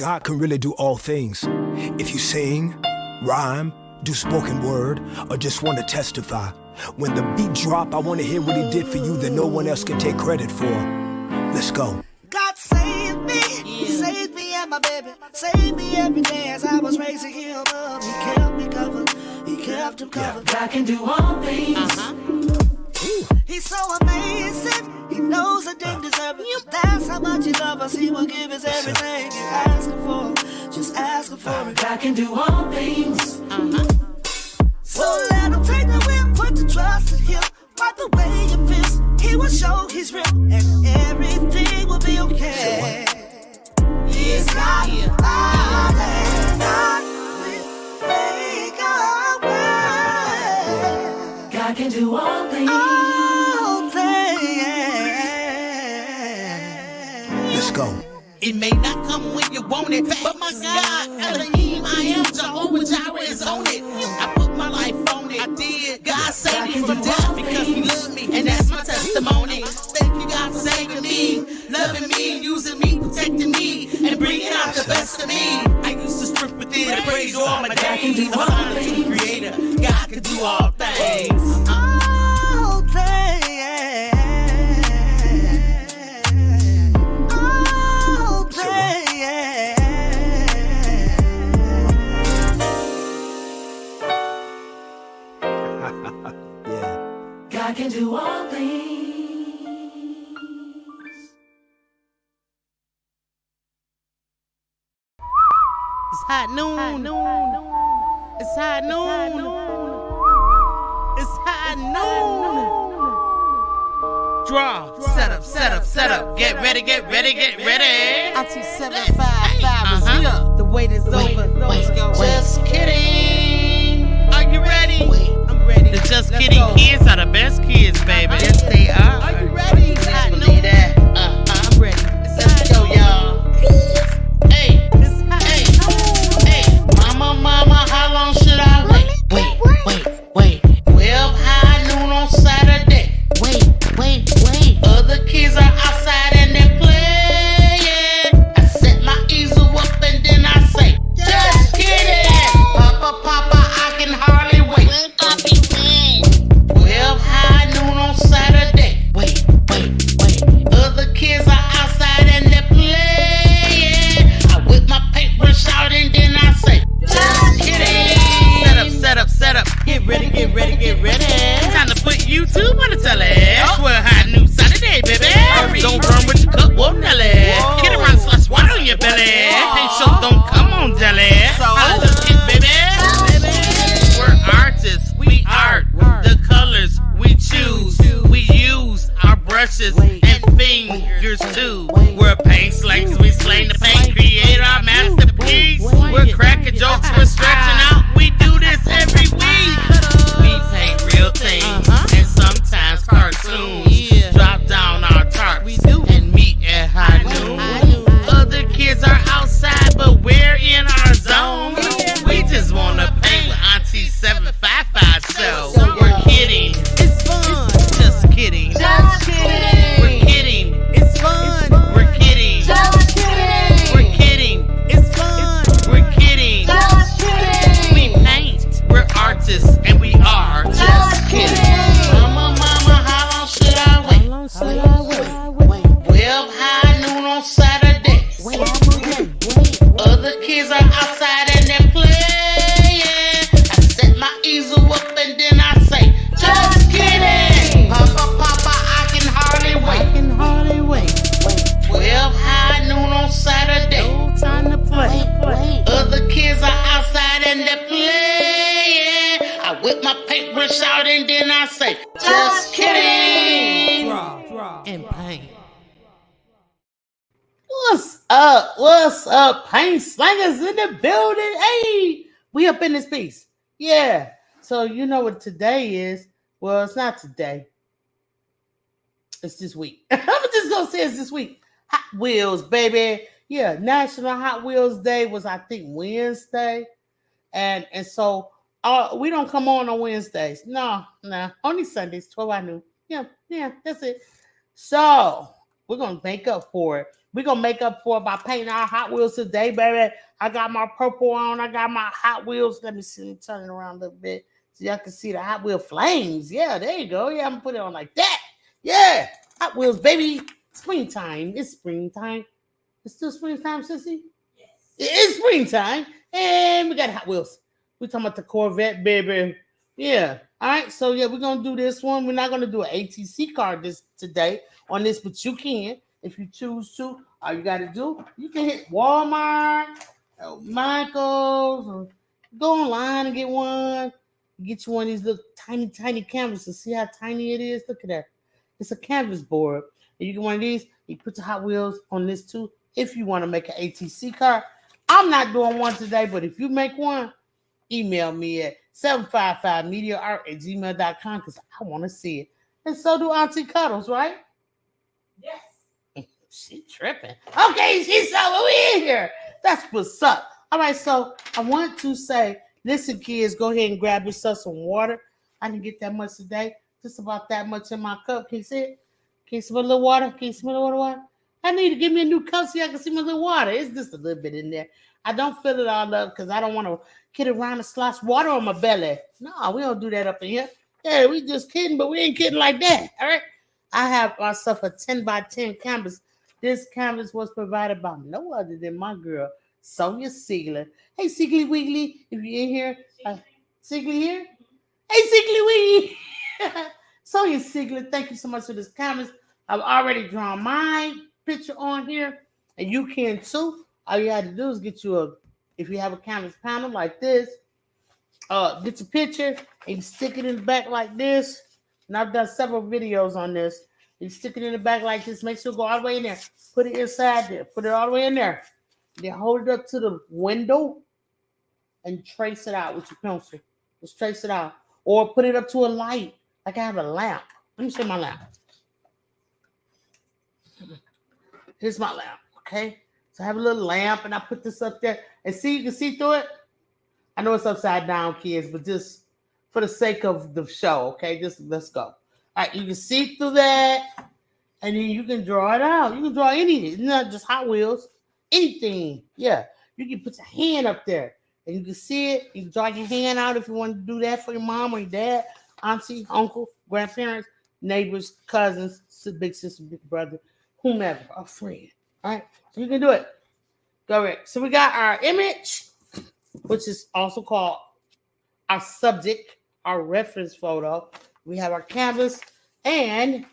God can really do all things. If you sing, rhyme, do spoken word, or just want to testify. When the beat drop, I want to hear what he did for you that no one else can take credit for. Let's go. God saved me, saved me and my baby, saved me every day as I was raising him up. He kept me covered, he kept him covered. God can do all things. He's so amazing, he knows I didn't deserve it. That's how much he loves us, he will give us everything you ask him for. Just ask him for it. God can do all things. So let him take the wheel, put the trust in him. Wipe away your fears, he will show he's real, and everything will be okay. He's got all that God will make a way. God can do all things. All things. Let's go. It may not come when you want it, but my God, Elohim, I am Jehovah Jireh is on it. I put my life on it. I did. God saved me from death because he loved me, and that's my testimony. Thank you, God, for saving me, loving me, using me, protecting me, and bringing out the best of me. I used to strip within and praise all my days. I'm honored to the Creator. God can do all things. All things. God can do all things. It's hot noon. It's hot noon. It's hot noon. Draw. Set up. Get ready. ARTY 755 is here. The wait is over. Let's go. Just kidding. Are you ready? I'm ready. The Just Kidding kids are the best kids, baby. Yes, they are. Are you ready? It's hot noon. I'm ready. Let's go, y'all. Hey, mama, how long should I wait? 12 high noon on Saturday. Wait. Other kids are outside and they're playing. I set my easel up and then I say, just kidding. Papa, I can hardly wait. 12 high noon on Saturday. Wait. Other kids are outside and they're playing. I whip my paintbrush out and then I say, just kidding. Set up. Get ready. Time to put YouTube on the telly. 12 high noon Saturday, baby. Don't run with your cup, whoa, Nelly. Get around, slash water on your belly. Paint shows don't come on, jelly. I love it, baby. We're artists, we art. The colors we choose. We use our brushes and fingers too. We're paint slayers, we slay the paint, create our masterpiece. We're cracking jokes, we're stretching out. We do this every week. We paint real things and sometimes cartoons. Drop down our tarps and meet at high noon. Other kids are outside, but we're in our zone. We just wanna paint with ARTY 755 show. We're kidding. It's fun. Just kidding. We're kidding. It's fun. We're kidding. Just kidding. We're kidding. It's fun. We're kidding. Just kidding. We paint. We're artists and we are just kidding. Mama, how long should I wait? 12 high noon on Saturday. Other kids are outside and they're playing. I set my easel up and then I say, just kidding. Papa, I can hardly wait. 12 high noon on Saturday. No time to play. Other kids are outside and they're playing. I whip my paintbrush out and then I say, just kidding. Draw and paint. What's up? Paint slangers in the building. Hey, we up in this piece. Yeah. So you know what today is. Well, it's not today. It's this week. I'm just gonna say it's this week. Hot Wheels, baby. Yeah, National Hot Wheels Day was, I think, Wednesday. And so we don't come on Wednesdays. No. Only Sundays, 12 I knew. Yeah, that's it. So we're gonna make up for it We're gonna make up for it by painting our Hot Wheels today, baby. I got my purple on. I got my Hot Wheels. Let me see. Let me turn it around a little bit so y'all can see the Hot Wheel flames. Yeah, there you go. Yeah, I'm gonna put it on like that. Yeah, Hot Wheels, baby. Springtime. It's springtime. It's still springtime, sissy? Yes. It's springtime. And we got Hot Wheels. We're talking about the Corvette, baby. Yeah. All right. So, yeah, we're going to do this one. We're not going to do an ATC card today on this, but you can. If you choose to, all you got to do, you can hit Walmart, Michael's, or go online and get one. Get you one of these little tiny, tiny canvases. See how tiny it is? Look at that. It's a canvas board. And you get one of these. You put your Hot Wheels on this too. If you want to make an ATC card, I'm not doing one today, but if you make one, email me at 755mediaart@gmail.com because I want to see it. And so do Auntie Cuddles, right? Yes. She tripping. Okay, she said we in here. That's what's up. All right, so I want to say, listen, kids, go ahead and grab yourself some water. I didn't get that much today. Just about that much in my cup. Can you see it? Can you smell a little water? Can you smell a little water? I need to give me a new cup so I can see my little water. It's just a little bit in there. I don't fill it all up because I don't want to kid around and slosh water on my belly. No, we don't do that up in here. Yeah, we just kidding, but we ain't kidding like that. All right. I have myself a 10 by 10 canvas. This canvas was provided by no other than my girl, Sonia Siegler. Hey, Siegly Wiggly, if you're in here. Siegly here? Hey, Siegly Wiggly. Sonia Siegler, thank you so much for this canvas. I've already drawn my picture on here, and you can too. All you have to do is get you if you have a canvas panel like this, get your picture and you stick it in the back like this. And I've done several videos on this. You stick it in the back like this, make sure it go all the way in there. Put it inside there, put it all the way in there. Then hold it up to the window and trace it out with your pencil. Just trace it out. Or put it up to a light, like I have a lamp. Let me show my lamp. Here's my lamp, okay? So I have a little lamp, and I put this up there. And see, you can see through it? I know it's upside down, kids, but just for the sake of the show, okay? Just let's go. All right, you can see through that, and then you can draw it out. You can draw anything, not just Hot Wheels, anything. Yeah, you can put your hand up there, and you can see it. You can draw your hand out if you want to do that for your mom or your dad, auntie, uncle, grandparents, neighbors, cousins, big sister, big brother, whomever, a friend. All right, so you can do it. Go right. So we got our image, which is also called our subject, our reference photo. We have our canvas, and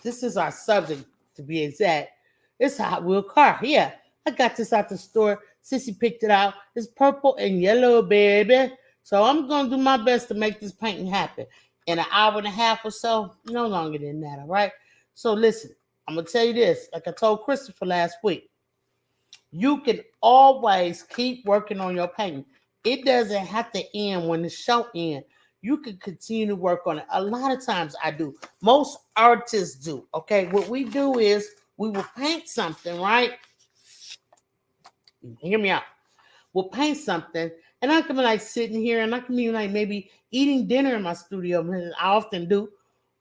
this is our subject, to be exact. It's a Hot Wheel car. Yeah, I got this out the store. Sissy picked it out. It's purple and yellow, baby. So I'm going to do my best to make this painting happen in an hour and a half or so. No longer than that, all right? So listen. I'm going to tell you this, like I told Christopher last week, you can always keep working on your painting. It doesn't have to end when the show ends. You can continue to work on it. A lot of times I do. Most artists do, okay? What we do is we will paint something, right? Hear me out. We'll paint something, and I can be like sitting here, and I can be like maybe eating dinner in my studio. I often do.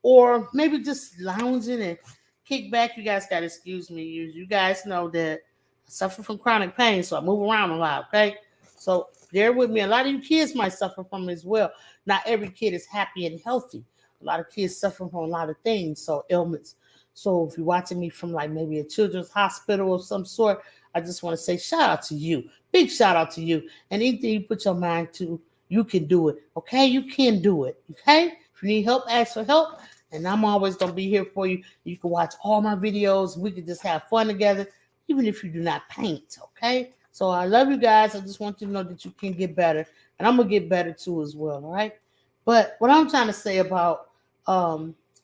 Or maybe just lounging and kick back. You guys got to excuse me. You guys know that I suffer from chronic pain, so I move around a lot, okay? So bear with me. A lot of you kids might suffer from it as well. Not every kid is happy and healthy. A lot of kids suffer from a lot of things, so ailments. So if you're watching me from like maybe a children's hospital of some sort, I just want to say shout out to you. Big shout out to you. And anything you put your mind to, you can do it, okay? You can do it, okay? If you need help, ask for help. And I'm always going to be here for you. You can watch all my videos. We can just have fun together, even if you do not paint, okay? So I love you guys. I just want you to know that you can get better. And I'm going to get better too as well, all right? But what I'm trying to say about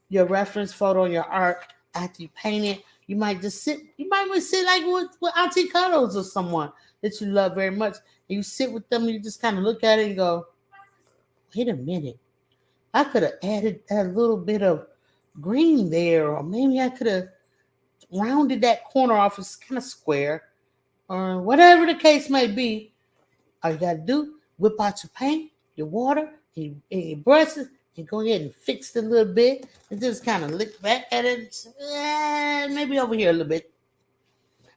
your reference photo and your art, after you paint it, you might just sit. You might want to sit like with Auntie Cuddles or someone that you love very much. And you sit with them and you just kind of look at it and go, wait a minute. I could have added a little bit of green there, or maybe I could have rounded that corner off. It's kind of square, or whatever the case may be. All you got to do, whip out your paint, your water, and your brushes, and go ahead and fix it a little bit, and just kind of look back at it. Maybe over here a little bit.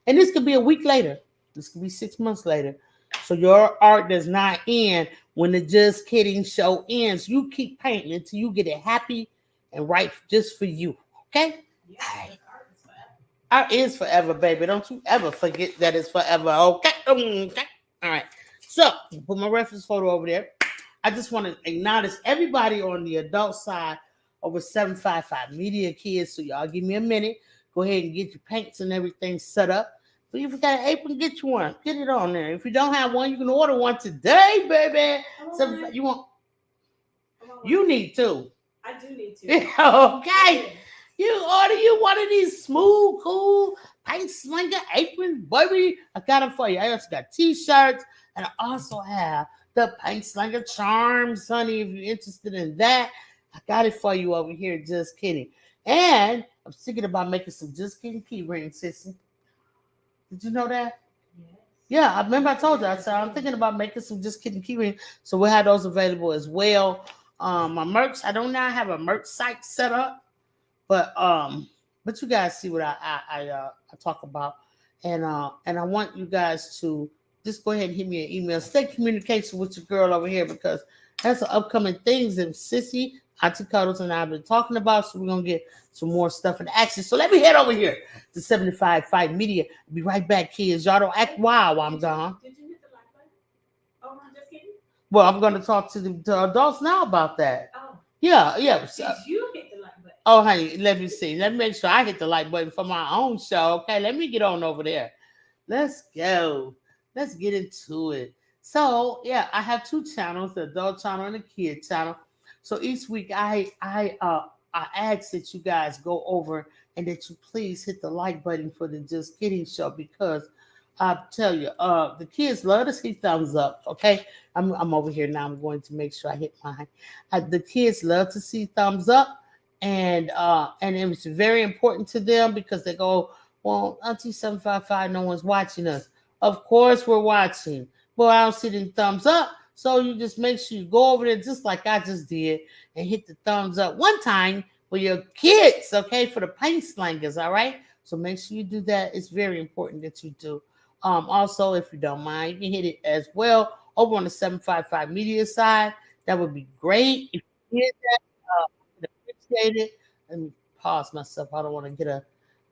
And this could be a week later. This could be 6 months later. So your art does not end when the Just Kidding show ends. You keep painting until you get it happy and right just for you. Okay? Yeah, Alright. art is forever. Art is forever, baby. Don't you ever forget that it's forever. Okay? Okay. All right. So put my reference photo over there. I just want to acknowledge everybody on the adult side over 755 Media Kids. So y'all give me a minute. Go ahead and get your paints and everything set up. So if you got an apron, get you one. Get it on there. If you don't have one, you can order one today, baby. So you want? You need to. I do need to. Okay. You order you one of these smooth, cool paint slinger aprons, baby. I got them for you. I also got t-shirts, and I also have the paint slinger charms, honey. If you're interested in that, I got it for you over here. Just kidding. And I'm thinking about making some Just Kidding key rings, sissy. Did you know that? Yes. Yeah, I remember I told you. I said I'm thinking about making some Just Kidding key rings, so we'll have those available as well. My merch. I don't now have a merch site set up. But you guys see what I talk about, and I want you guys to just go ahead and hit me an email. Stay in communication with your girl over here because that's the upcoming things that Sissy, Auntie Cuddles, and I have been talking about. So we're gonna get some more stuff in action. So let me head over here to 75 Media. I'll be right back, kids. Y'all don't act wild while I'm gone. Did you hit the like button? Oh, I'm just kidding. Well, I'm gonna talk to the adults now about that. Oh, Yeah. did you hit the like button? Oh, honey, let me see. Let me make sure I hit the like button for my own show. Okay, let me get on over there. Let's go. Let's get into it. So, yeah, I have two channels, the adult channel and the kid channel. So each week I ask that you guys go over and that you please hit the like button for the Just Kidding show because I tell you, the kids love to see thumbs up. Okay, I'm over here now. I'm going to make sure I hit mine. The kids love to see thumbs up. And it was very important to them because they go, well, Auntie 755, no one's watching us. Of course we're watching. Well, I don't see the thumbs up. So you just make sure you go over there just like I just did and hit the thumbs up one time for your kids, okay, for the paint slangers, all right? So make sure you do that. It's very important that you do. Also, if you don't mind, you can hit it as well over on the 755 Media side. That would be great. If you did that, appreciate it. Let me pause myself. I don't want to get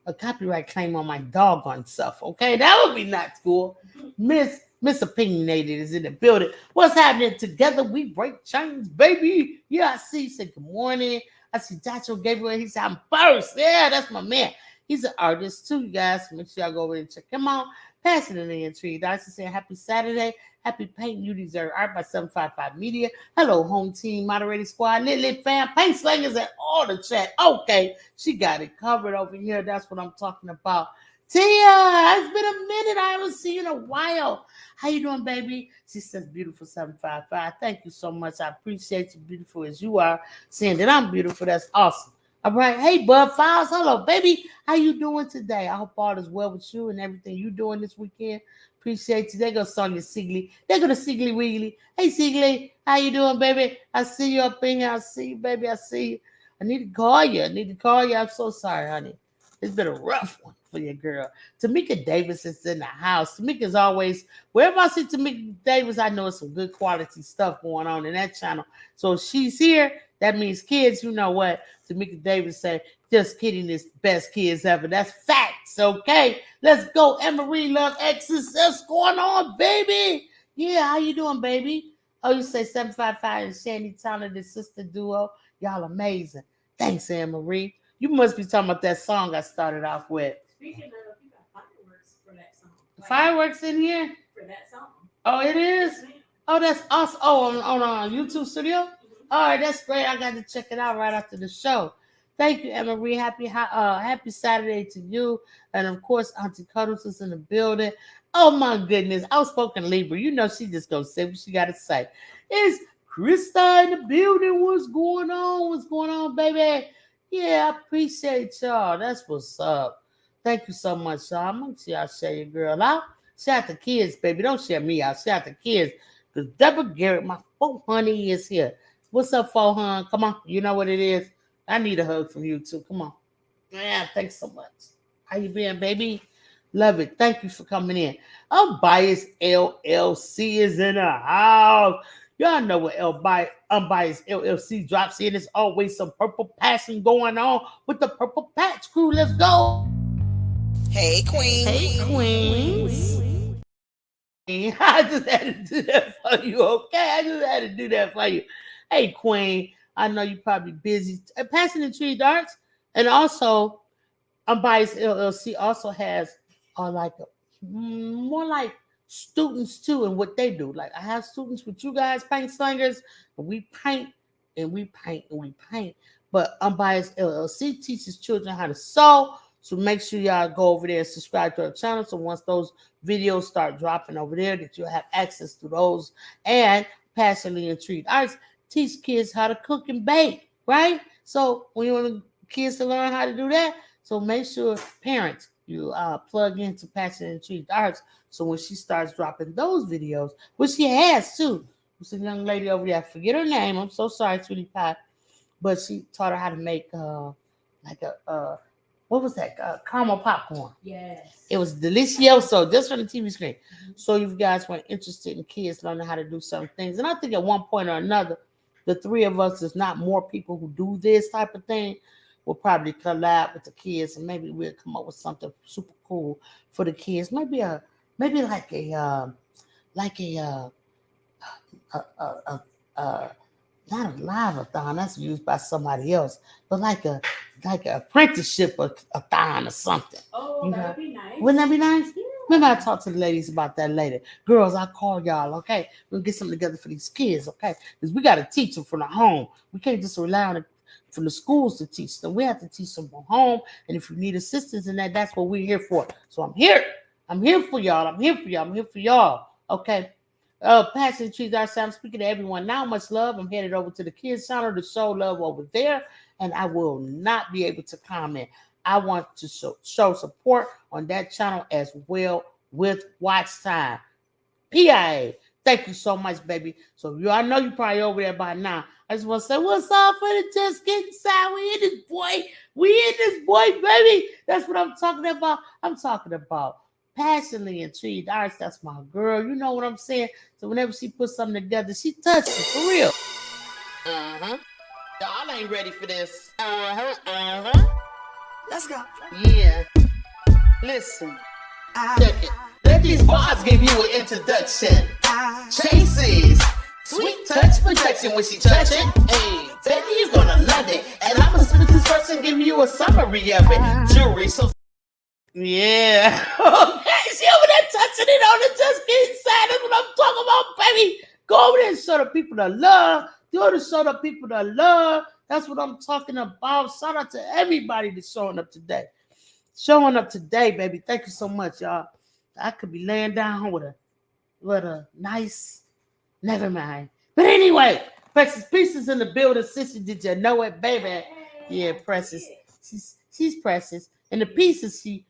a copyright claim on my doggone stuff. Okay, that would be not cool. Miss Opinionated is in the building. What's happening? Together we break chains, baby. Yeah, I see. Say good morning. I see Dacho Gabriel. He said I'm first. Yeah, that's my man. He's an artist too, you guys. Make sure y'all go over and check him out. Passing in the entry. Dr. saying happy Saturday. Happy painting. You deserve art by 755 Media. Hello, home team, moderating squad, lit fam, paint slangers and all the chat. Okay, she got it covered over here. That's what I'm talking about. Tia, it's been a minute. I haven't seen you in a while. How you doing, baby? She says beautiful 755. Thank you so much. I appreciate you, beautiful as you are. Saying that I'm beautiful. That's awesome. All right. Hey, Bud Files. Hello, baby. How you doing today? I hope all is well with you and everything you doing this weekend. Appreciate you. There goes Sonia Sigley. There go to Sigley Wiggly. Hey, Sigley. How you doing, baby? I see you up in here. I see you, baby. I see you. I need to call you. I'm so sorry, honey. It's been a rough one for your girl. Tamika Davis is in the house. Tamika's always, wherever I see Tamika Davis, I know it's some good quality stuff going on in that channel. So if she's here, that means kids, you know what? Tamika Davis said, Just Kidding is best kids ever. That's facts, okay? Let's go. Emery Love X's. What's going on, baby? Yeah, how you doing, baby? Oh, you say 755 and Shandy talented sister duo. Y'all amazing. Thanks, Anne-Marie. You must be talking about that song I started off with. Speaking of, you got fireworks for that song. Fireworks in here? For that song. Oh, it is? Oh, that's awesome. Oh, on YouTube Studio? All right, that's great. I got to check it out right after the show. Thank you, Anne-Marie. Happy Saturday to you. And, of course, Auntie Cuddles is in the building. Oh, my goodness. Outspoken Libra. You know she just going to say what she got to say. It's Krista in the building. What's going on? What's going on, baby? Yeah, I appreciate y'all. That's what's up. Thank you so much, y'all. Make sure y'all share your girl out. Share out the kids, baby. Don't share me out. Share out the kids. Because Deborah Garrett, my 400 is here. What's up, 400? Come on. You know what it is. I need a hug from you, too. Come on. Yeah, thanks so much. How you been, baby? Love it. Thank you for coming in. Unbiased LLC is in the house. Y'all know what Unbiased LLC drops in. There's always some purple passion going on with the Purple Patch crew. Let's go. Hey, Queen. Hey, queens. I just had to do that for you, okay? I just had to do that for you. Hey, Queen, I know you're probably busy. Passing the Tree Darts, and also Unbiased LLC also has more like students too, and what they do. Like I have students with you guys, paint slingers, and we paint and we paint and we paint. But Unbiased LLC teaches children how to sew. So make sure y'all go over there and subscribe to our channel. So once those videos start dropping over there, that you'll have access to those. And Passionately Intrigued Arts teach kids how to cook and bake, right? So when you want kids to learn how to do that, so make sure parents you plug into Passionately Intrigued Arts. So when she starts dropping those videos, which she has too, there's a young lady over there. I forget her name. I'm so sorry, Sweetie Pie, but she taught her how to make what was that? Caramel popcorn. Yes. It was delicioso, just from the TV screen. So if you guys were interested in kids learning how to do certain things, and I think at one point or another, the three of us, there's not more people who do this type of thing, we'll probably collab with the kids, and maybe we'll come up with something super cool for the kids. Maybe like a not a live-a-thon, that's used by somebody else, but like an apprenticeship-a-thon or something. Oh, that would be nice. Wouldn't that be nice? Yeah. Maybe I'll talk to the ladies about that later. Girls, I'll call y'all, okay? We'll get something together for these kids, okay? Because we got to teach them from the home. We can't just rely on it from the schools to teach them. We have to teach them from home. And if you need assistance in that, that's what we're here for. So I'm here. I'm here for y'all. I'm here for y'all. I'm here for y'all, okay? Passion Trees Arts. I'm speaking to everyone now. Much love. I'm headed over to the kids' channel to show love over there, and I will not be able to comment. I want to show support on that channel as well with watch time. PIA. Thank you so much, baby. So I know you probably over there by now. I just want to say, what's up for the Just Getting Side? We in this boy. We in this boy, baby. That's what I'm talking about. I'm talking about Passionately Intrigued Arts. That's my girl. You know what I'm saying? So whenever she puts something together, she touches it for real. Y'all ain't ready for this. Let's go. Yeah. Listen. Check it. Let these bars give you an introduction. Chases. Sweet touch protection when she touch it. Hey, baby, you're gonna love it. And I'm gonna spit this first and give you a summary of it. Jewelry, so yeah. Okay, she over there touching it on the Just Getting Side. That's what I'm talking about, baby. Go over there and show the people the love. Go to show the people the love. That's what I'm talking about. Shout out to everybody that's showing up today. Showing up today, baby. Thank you so much, y'all. I could be laying down with a nice, never mind. But anyway, Precious Pieces in the building. Sissy, did you know it, baby? Yeah, Precious. She's Precious. And the pieces she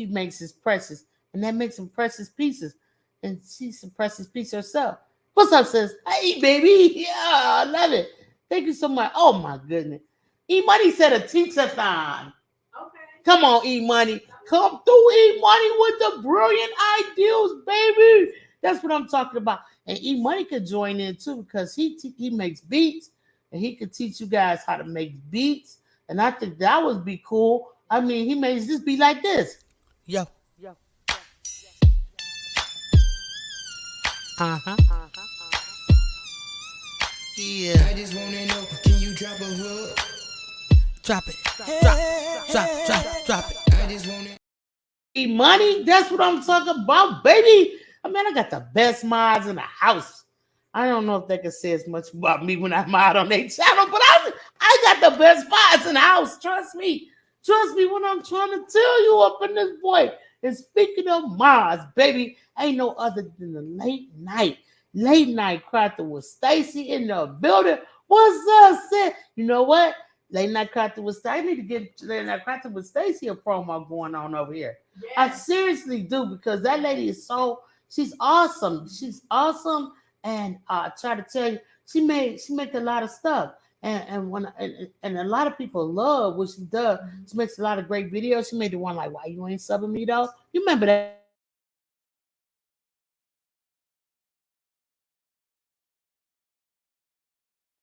makes is precious. And that makes them precious pieces. And she's a precious piece herself. What's up, sis? Hey, baby. Yeah, I love it. Thank you so much. Oh, my goodness. E-Money said a teach-a-thon. Okay. Come on, E-Money. Come through, E-Money, with the brilliant ideals, baby. That's what I'm talking about. And E-Money could join in, too, because he makes beats, and he could teach you guys how to make beats. And I think that would be cool. I mean, he makes this beat like this. Yo. Yeah. I just wanna know, can you drop a hook? Drop it. Drop it. I just wanna. E-Money, that's what I'm talking about, baby. I mean, I got the best mods in the house. I don't know if they can say as much about me when I mod on their channel, but I got the best mods in the house. Trust me when I'm trying to tell you up in this boy. And speaking of mods, baby, ain't no other than the late night crafter with Stacy in the building. What's up, sis? You know what? Late night crafter with Stacy. I need to get late night crafter with Stacy a promo going on over here. Yes. I seriously do, because that lady is she's awesome. She's awesome. And I try to tell you, she make a lot of stuff. And a lot of people love what she does. She makes a lot of great videos. She made the one like, "Why you ain't subbing me though?" You remember that?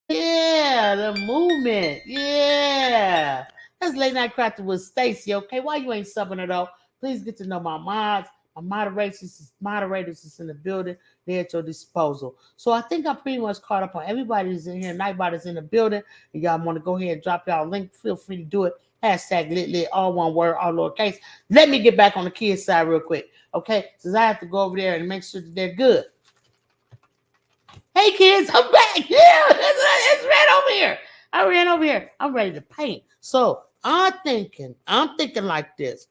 Yeah, the movement. Yeah. That's Late Night Crafting with Stacy. Okay, why you ain't subbing her though? Please get to know my mods. My moderators is in the building. They're at your disposal. So I think I'm pretty much caught up on everybody that's in here. Nightbody's in the building. And y'all want to go ahead and drop y'all link, feel free to do it. Hashtag lit, all one word, all lowercase. Let me get back on the kids' side real quick. Okay, since I have to go over there and make sure that they're good. Hey kids, I'm back. Yeah, it's red over here. I ran over here. I'm ready to paint. So I'm thinking like this.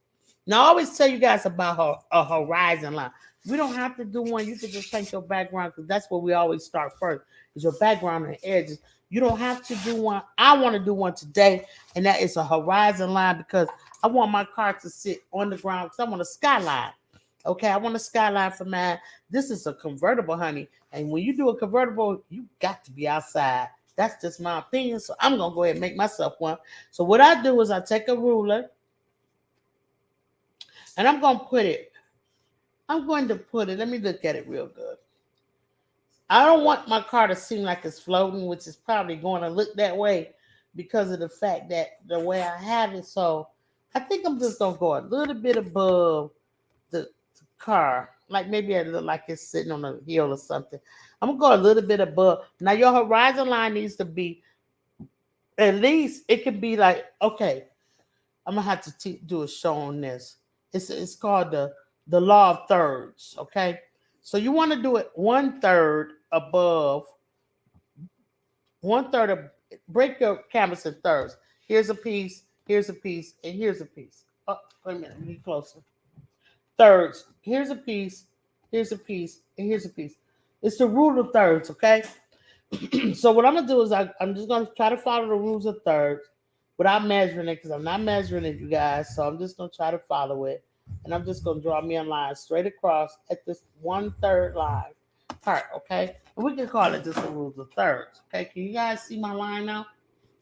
Now I always tell you guys about a horizon line. We don't have to do one. You can just paint your background because that's where we always start first. Is your background and edges. You don't have to do one. I want to do one today, and that is a horizon line because I want my car to sit on the ground because I want a skyline. Okay, I want a skyline for mine. This is a convertible, honey. And when you do a convertible, you got to be outside. That's just my opinion. So I'm going to go ahead and make myself one. So what I do is I take a ruler and I'm going to put it. Let me look at it real good. I don't want my car to seem like it's floating, which is probably going to look that way because of the fact that the way I have it. So I think I'm just going to go a little bit above the car, like maybe it look like it's sitting on a hill or something. I'm gonna go a little bit above. Now your horizon line needs to be at least, it can be like, okay, I'm gonna have to do a show on this. It's called the law of thirds. Okay, so you want to do it 1/3 above, 1/3 of, break your canvas in thirds. Here's a piece, here's a piece, and here's a piece. Oh, wait a minute, let me get closer. Thirds. Here's a piece, here's a piece, and here's a piece. It's the rule of thirds, okay? So what I'm gonna do is I'm just gonna try to follow the rules of thirds without measuring it because I'm not measuring it, you guys. So I'm just gonna try to follow it, and I'm just gonna draw me a line straight across at this 1/3 line part, okay? And we can call it just the rules of thirds, okay? Can you guys see my line now?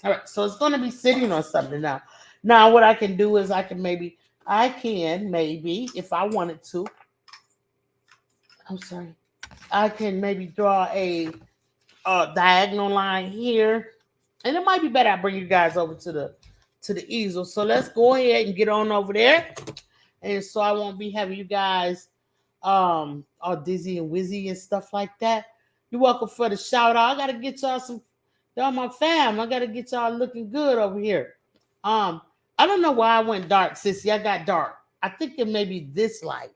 All right, so it's gonna be sitting on something now. Now what I can do is I can maybe, if I wanted to, I can maybe draw a diagonal line here. And it might be better I bring you guys over to the easel. So let's go ahead and get on over there. And so I won't be having you guys all dizzy and wizzy and stuff like that. You're welcome for the shout out. I gotta get y'all my fam. I gotta get y'all looking good over here. I don't know why I went dark, sissy. I got dark. I think it may be this light.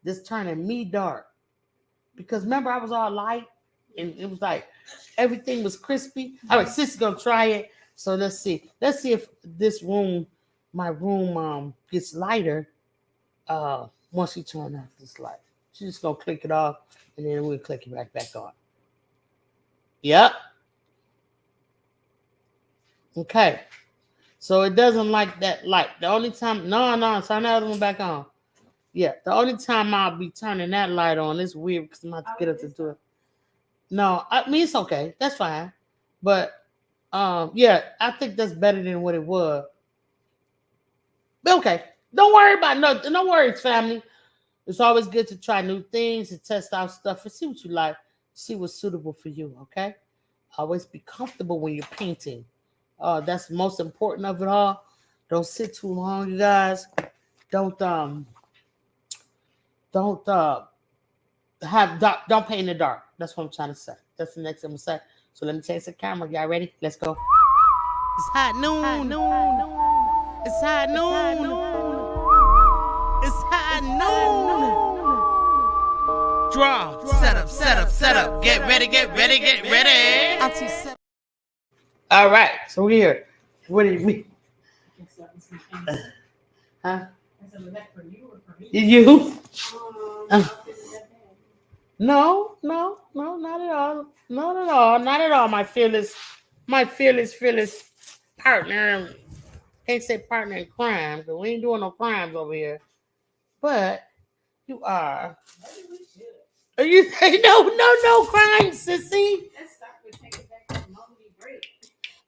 This turning me dark. Because remember, I was all light. And it was like, everything was crispy. All right, sissy's going to try it. So let's see. Let's see if my room gets lighter once you turn off this light. She's just going to click it off. And then we'll click it right back on. Yep. Okay. So it doesn't like that light. The only time, no, turn the other one back on. Yeah, the only time I'll be turning that light on is weird because I'm about to get up to do it. No, I mean, it's okay. That's fine. But, yeah, I think that's better than what it was. But okay, don't worry about nothing. No worries, family. It's always good to try new things and test out stuff and see what you like, see what's suitable for you, okay? Always be comfortable when you're painting. That's the most important of it all. Don't sit too long, you guys. Don't paint in the dark. That's what I'm trying to say. That's the next thing I'm gonna say. So let me change the camera. Y'all ready? Let's go. It's hot noon. It's hot noon. It's hot noon. Draw. Set up. Get ready. All right. So we're here. What do you mean? Huh? You? No, not at all. Not at all. My fearless partner. Can't say partner in crime because we ain't doing no crimes over here. But you are. Are you? No crimes, sissy. Let's start with take it back to the moment we break.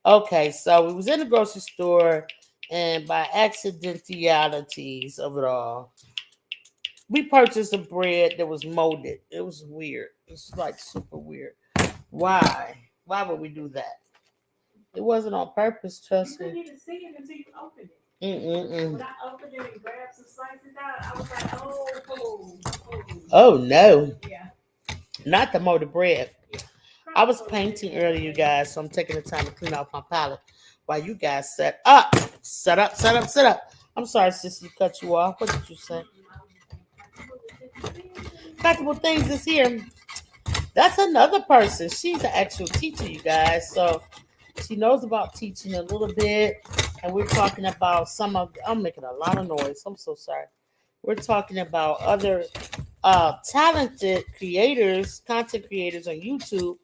Okay, so we was in the grocery store, and by accidentalities of it all, we purchased a bread that was molded. It was weird. It's like super weird. Why? Why would we do that? It wasn't on purpose, You trust couldn't me. even see it until you opened it. Mm-mm-mm. When I opened it and grabbed some slices out, I was like, oh. Oh no, Yeah. not the molded bread. Yeah. I was painting earlier, you guys, so I'm taking the time to clean off my palette while you guys set up. Set up, set up, set up. I'm sorry, sissy, cut you off. What did you say? Practical things is here. That's another person. She's an actual teacher, you guys. So she knows about teaching a little bit. And we're talking about some of, I'm making a lot of noise. I'm so sorry. We're talking about other talented creators, content creators on YouTube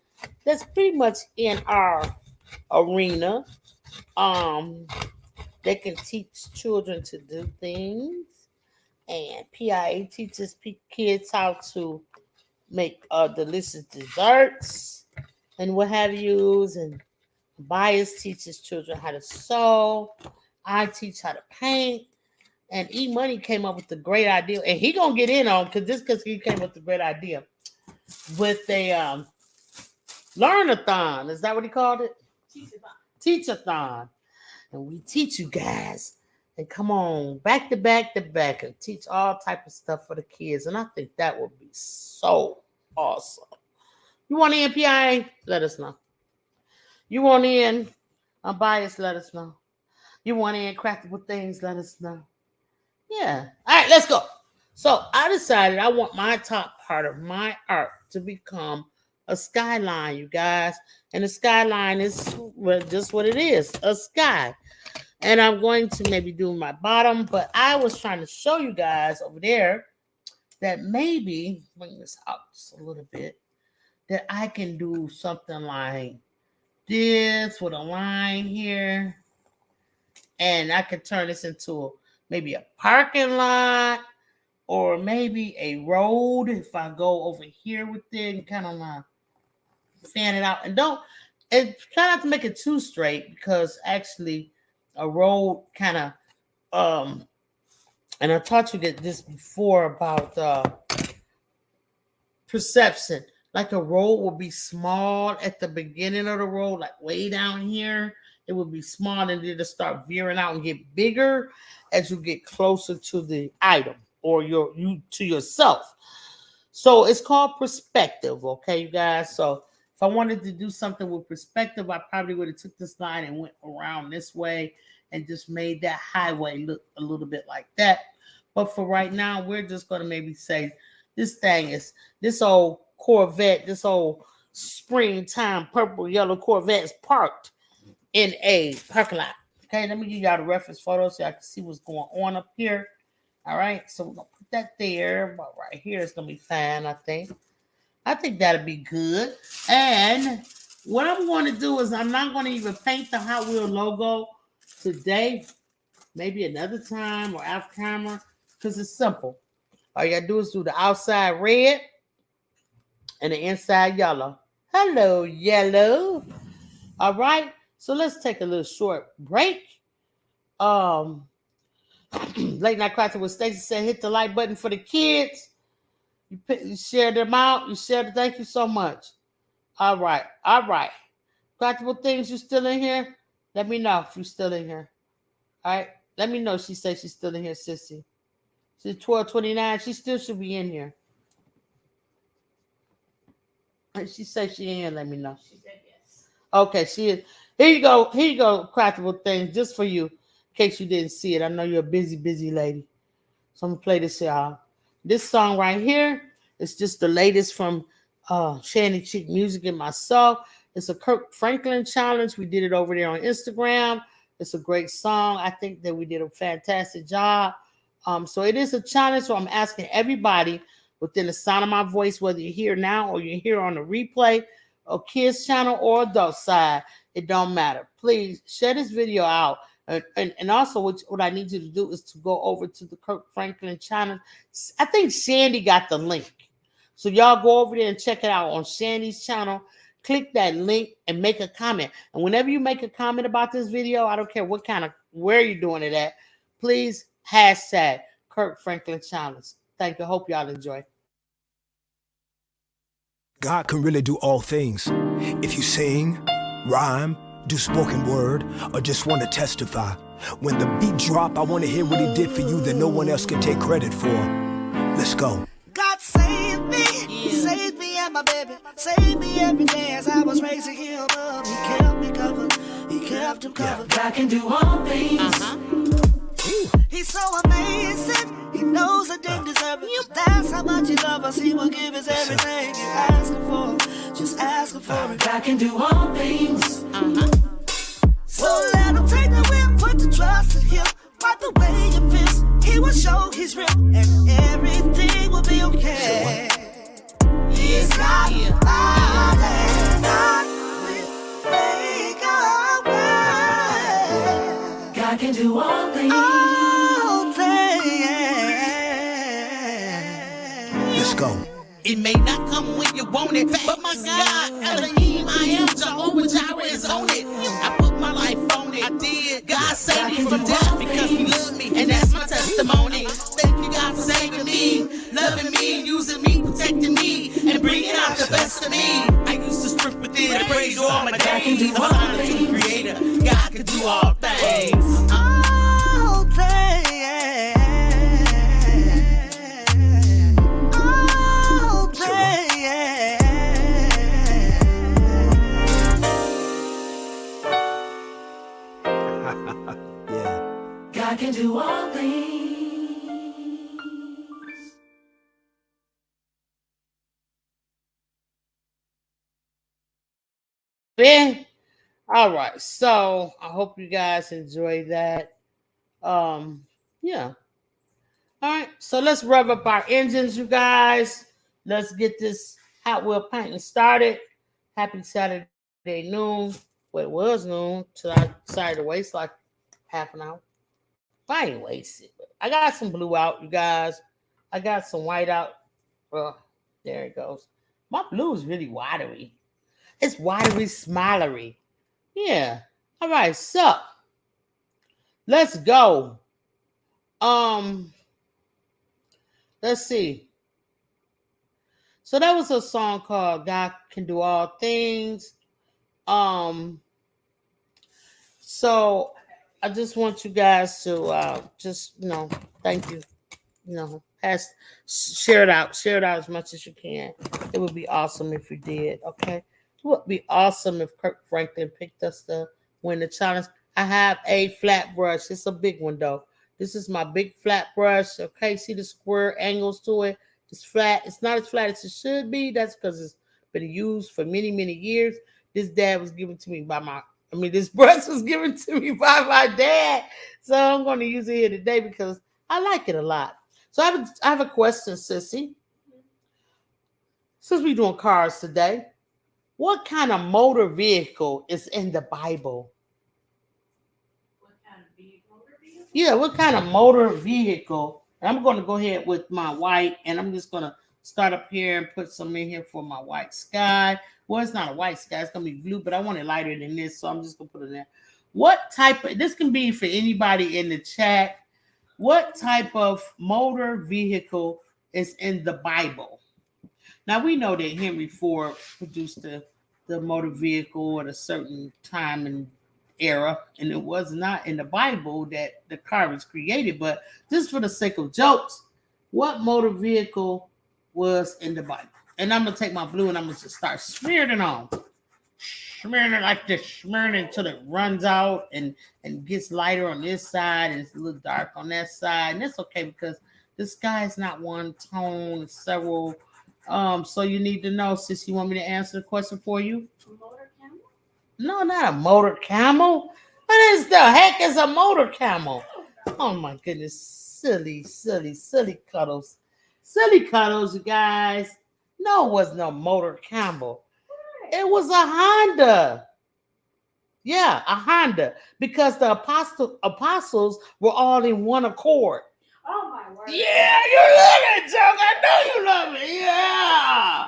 that's pretty much in our arena. Um, they can teach children to do things, and PIA teaches kids how to make delicious desserts and what have yous. And Bias teaches children how to sew. I teach how to paint. And E Money came up with a great idea, and he gonna get in on because he came up with a great idea with a learn-a-thon. Is that what he called it? Teach-a-thon. And we teach you guys and come on back to back to back and teach all type of stuff for the kids. And I think that would be so awesome. You want in PIA? Let us know. You want in Unbiased? Let us know. You want in Craftable Things? Let us know. Yeah. All right, let's go. So I decided I want my top part of my art to become a skyline, you guys. And the skyline is just what it is, a sky. And I'm going to maybe do my bottom, but I was trying to show you guys over there that maybe, bring this out just a little bit, that I can do something like this with a line here. And I could turn this into maybe a parking lot or maybe a road if I go over here with it and kind of like fan it out. And try not to make it too straight, because actually a road kind of and I taught you this before about perception. Like a road will be small at the beginning of the road, like way down here. It will be small, and then it'll start veering out and get bigger as you get closer to the item or you to yourself. So it's called perspective, okay, you guys? So if I wanted to do something with perspective, I probably would have took this line and went around this way and just made that highway look a little bit like that. But for right now, we're just going to maybe say this old Corvette, this old springtime purple yellow Corvette is parked in a parking lot. Okay, let me give y'all the reference photo so y'all can see what's going on up here. All right, so we're going to put that there. But right here is going to be fine, I think. I think that'll be good. And what I'm going to do is I'm not going to even paint the Hot Wheel logo today. Maybe another time or off camera, because it's simple. All you got to do is do the outside red and the inside yellow. Hello, yellow. All right, so let's take a little short break. Late Night Crafting with Stacey said, hit the like button for the kids. You share them out. You share the, thank you so much. All right. Craftable Things, you still in here? Let me know if you're still in here. All right. Let me know. She says she's still in here, sissy. She's 12:29. She still should be in here. And she says she in here. Let me know. She said yes. Okay, she is. Here you go, Craftable Things, just for you, in case you didn't see it. I know you're a busy lady. So I'm going to play this, y'all. This song right here is just the latest from Shandy Chick Music and myself. It's a Kirk Franklin challenge. We did it over there on Instagram. It's a great song. I think that we did a fantastic job. So it is a challenge. So I'm asking everybody within the sound of my voice, whether you're here now or you're here on the replay or kids channel or adult side, it don't matter. Please share this video out. And also what I need you to do is to go over to the Kirk Franklin channel. I think Shandy got the link. So y'all go over there and check it out on Shandy's channel. click that link and make a comment. And whenever you make a comment about this video, I don't care what kind of, where you're doing it at, please hashtag Kirk Franklin Challenge. Thank you. Hope y'all enjoy. God can really do all things. If you sing, rhyme, do spoken word, or just want to testify. When the beat drop, I want to hear what he did for you that no one else can take credit for. Let's go. God saved me, saved me and my baby, saved me every day as I was raising him up. He kept me covered, he kept him covered. God can do all things. He's so amazing, he knows I didn't deserve it. That's how much he loves us, he will give us everything you ask him for. Just ask him for it. God can do all things. So let him take the wheel, put the trust in him. Wipe away your fears, he will show he's real, and everything will be okay. He's got God and God will make a way. God can do all things. All things. Let's go. It may not come when you want it, but my God, Elohim, I am Jehovah Jireh is on it. I put my life on it. I did. God saved me from death because he loved me, and that's my testimony. Thank you, God, for saving me, loving me, using me, protecting me, and bringing out the best of me. I used to strip within and praise all my days. I'm signing to the Creator. God can do all things. All things. God can do all things. Ben, all right. So I hope you guys enjoyed that. Yeah. All right. So let's rev up our engines, you guys. Let's get this Hot Wheel painting started. Happy Saturday noon. Well, it was noon till I decided to waste like half an hour. I ain't wasted. I got some blue out, you guys. I got some white out. There it goes. My blue is really watery. It's watery, smilery. Yeah. All right. So let's go. Let's see. So that was a song called God Can Do All Things. So I just want you guys to just, thank you. Share it out as much as you can. It would be awesome if you did. Okay. It would be awesome if Kirk Franklin picked us to win the challenge. I have a flat brush. It's a big one though. This is my big flat brush. Okay. See the square angles to it. It's flat. It's not as flat as it should be. That's because it's been used for many, many years. This was given to me by this brush was given to me by my dad. So I'm going to use it here today because I like it a lot. So I have a question, Sissy. Since we're doing cars today, what kind of motor vehicle is in the Bible? What kind of motor vehicle? Yeah, what kind of motor vehicle? And I'm going to go ahead with my white, and I'm just going to start up here and put some in here for my white sky. Well, it's not a white sky. It's going to be blue, but I want it lighter than this, so I'm just going to put it in there. What type of, this can be for anybody in the chat, what type of motor vehicle is in the Bible? Now, we know that Henry Ford produced the motor vehicle at a certain time and era, and it was not in the Bible that the car was created, but just for the sake of jokes, what motor vehicle was in the Bible? And I'm going to take my blue and I'm going to start smearing it on. Smearing it like this, smearing it until it runs out and gets lighter on this side and it's a little dark on that side. And that's okay because the sky is not one tone, it's several. So you need to know, sis, you want me to answer the question for you? Motor camel? No, not a motor camel. What is the heck is a motor camel? Oh my goodness. Silly cuddles. Silly cuddles, you guys. No, it was no motor camel. It was a Honda. Yeah, a Honda. Because the apostles were all in one accord. Oh my word. Yeah, you love it, Chuck. I know you love it. Yeah.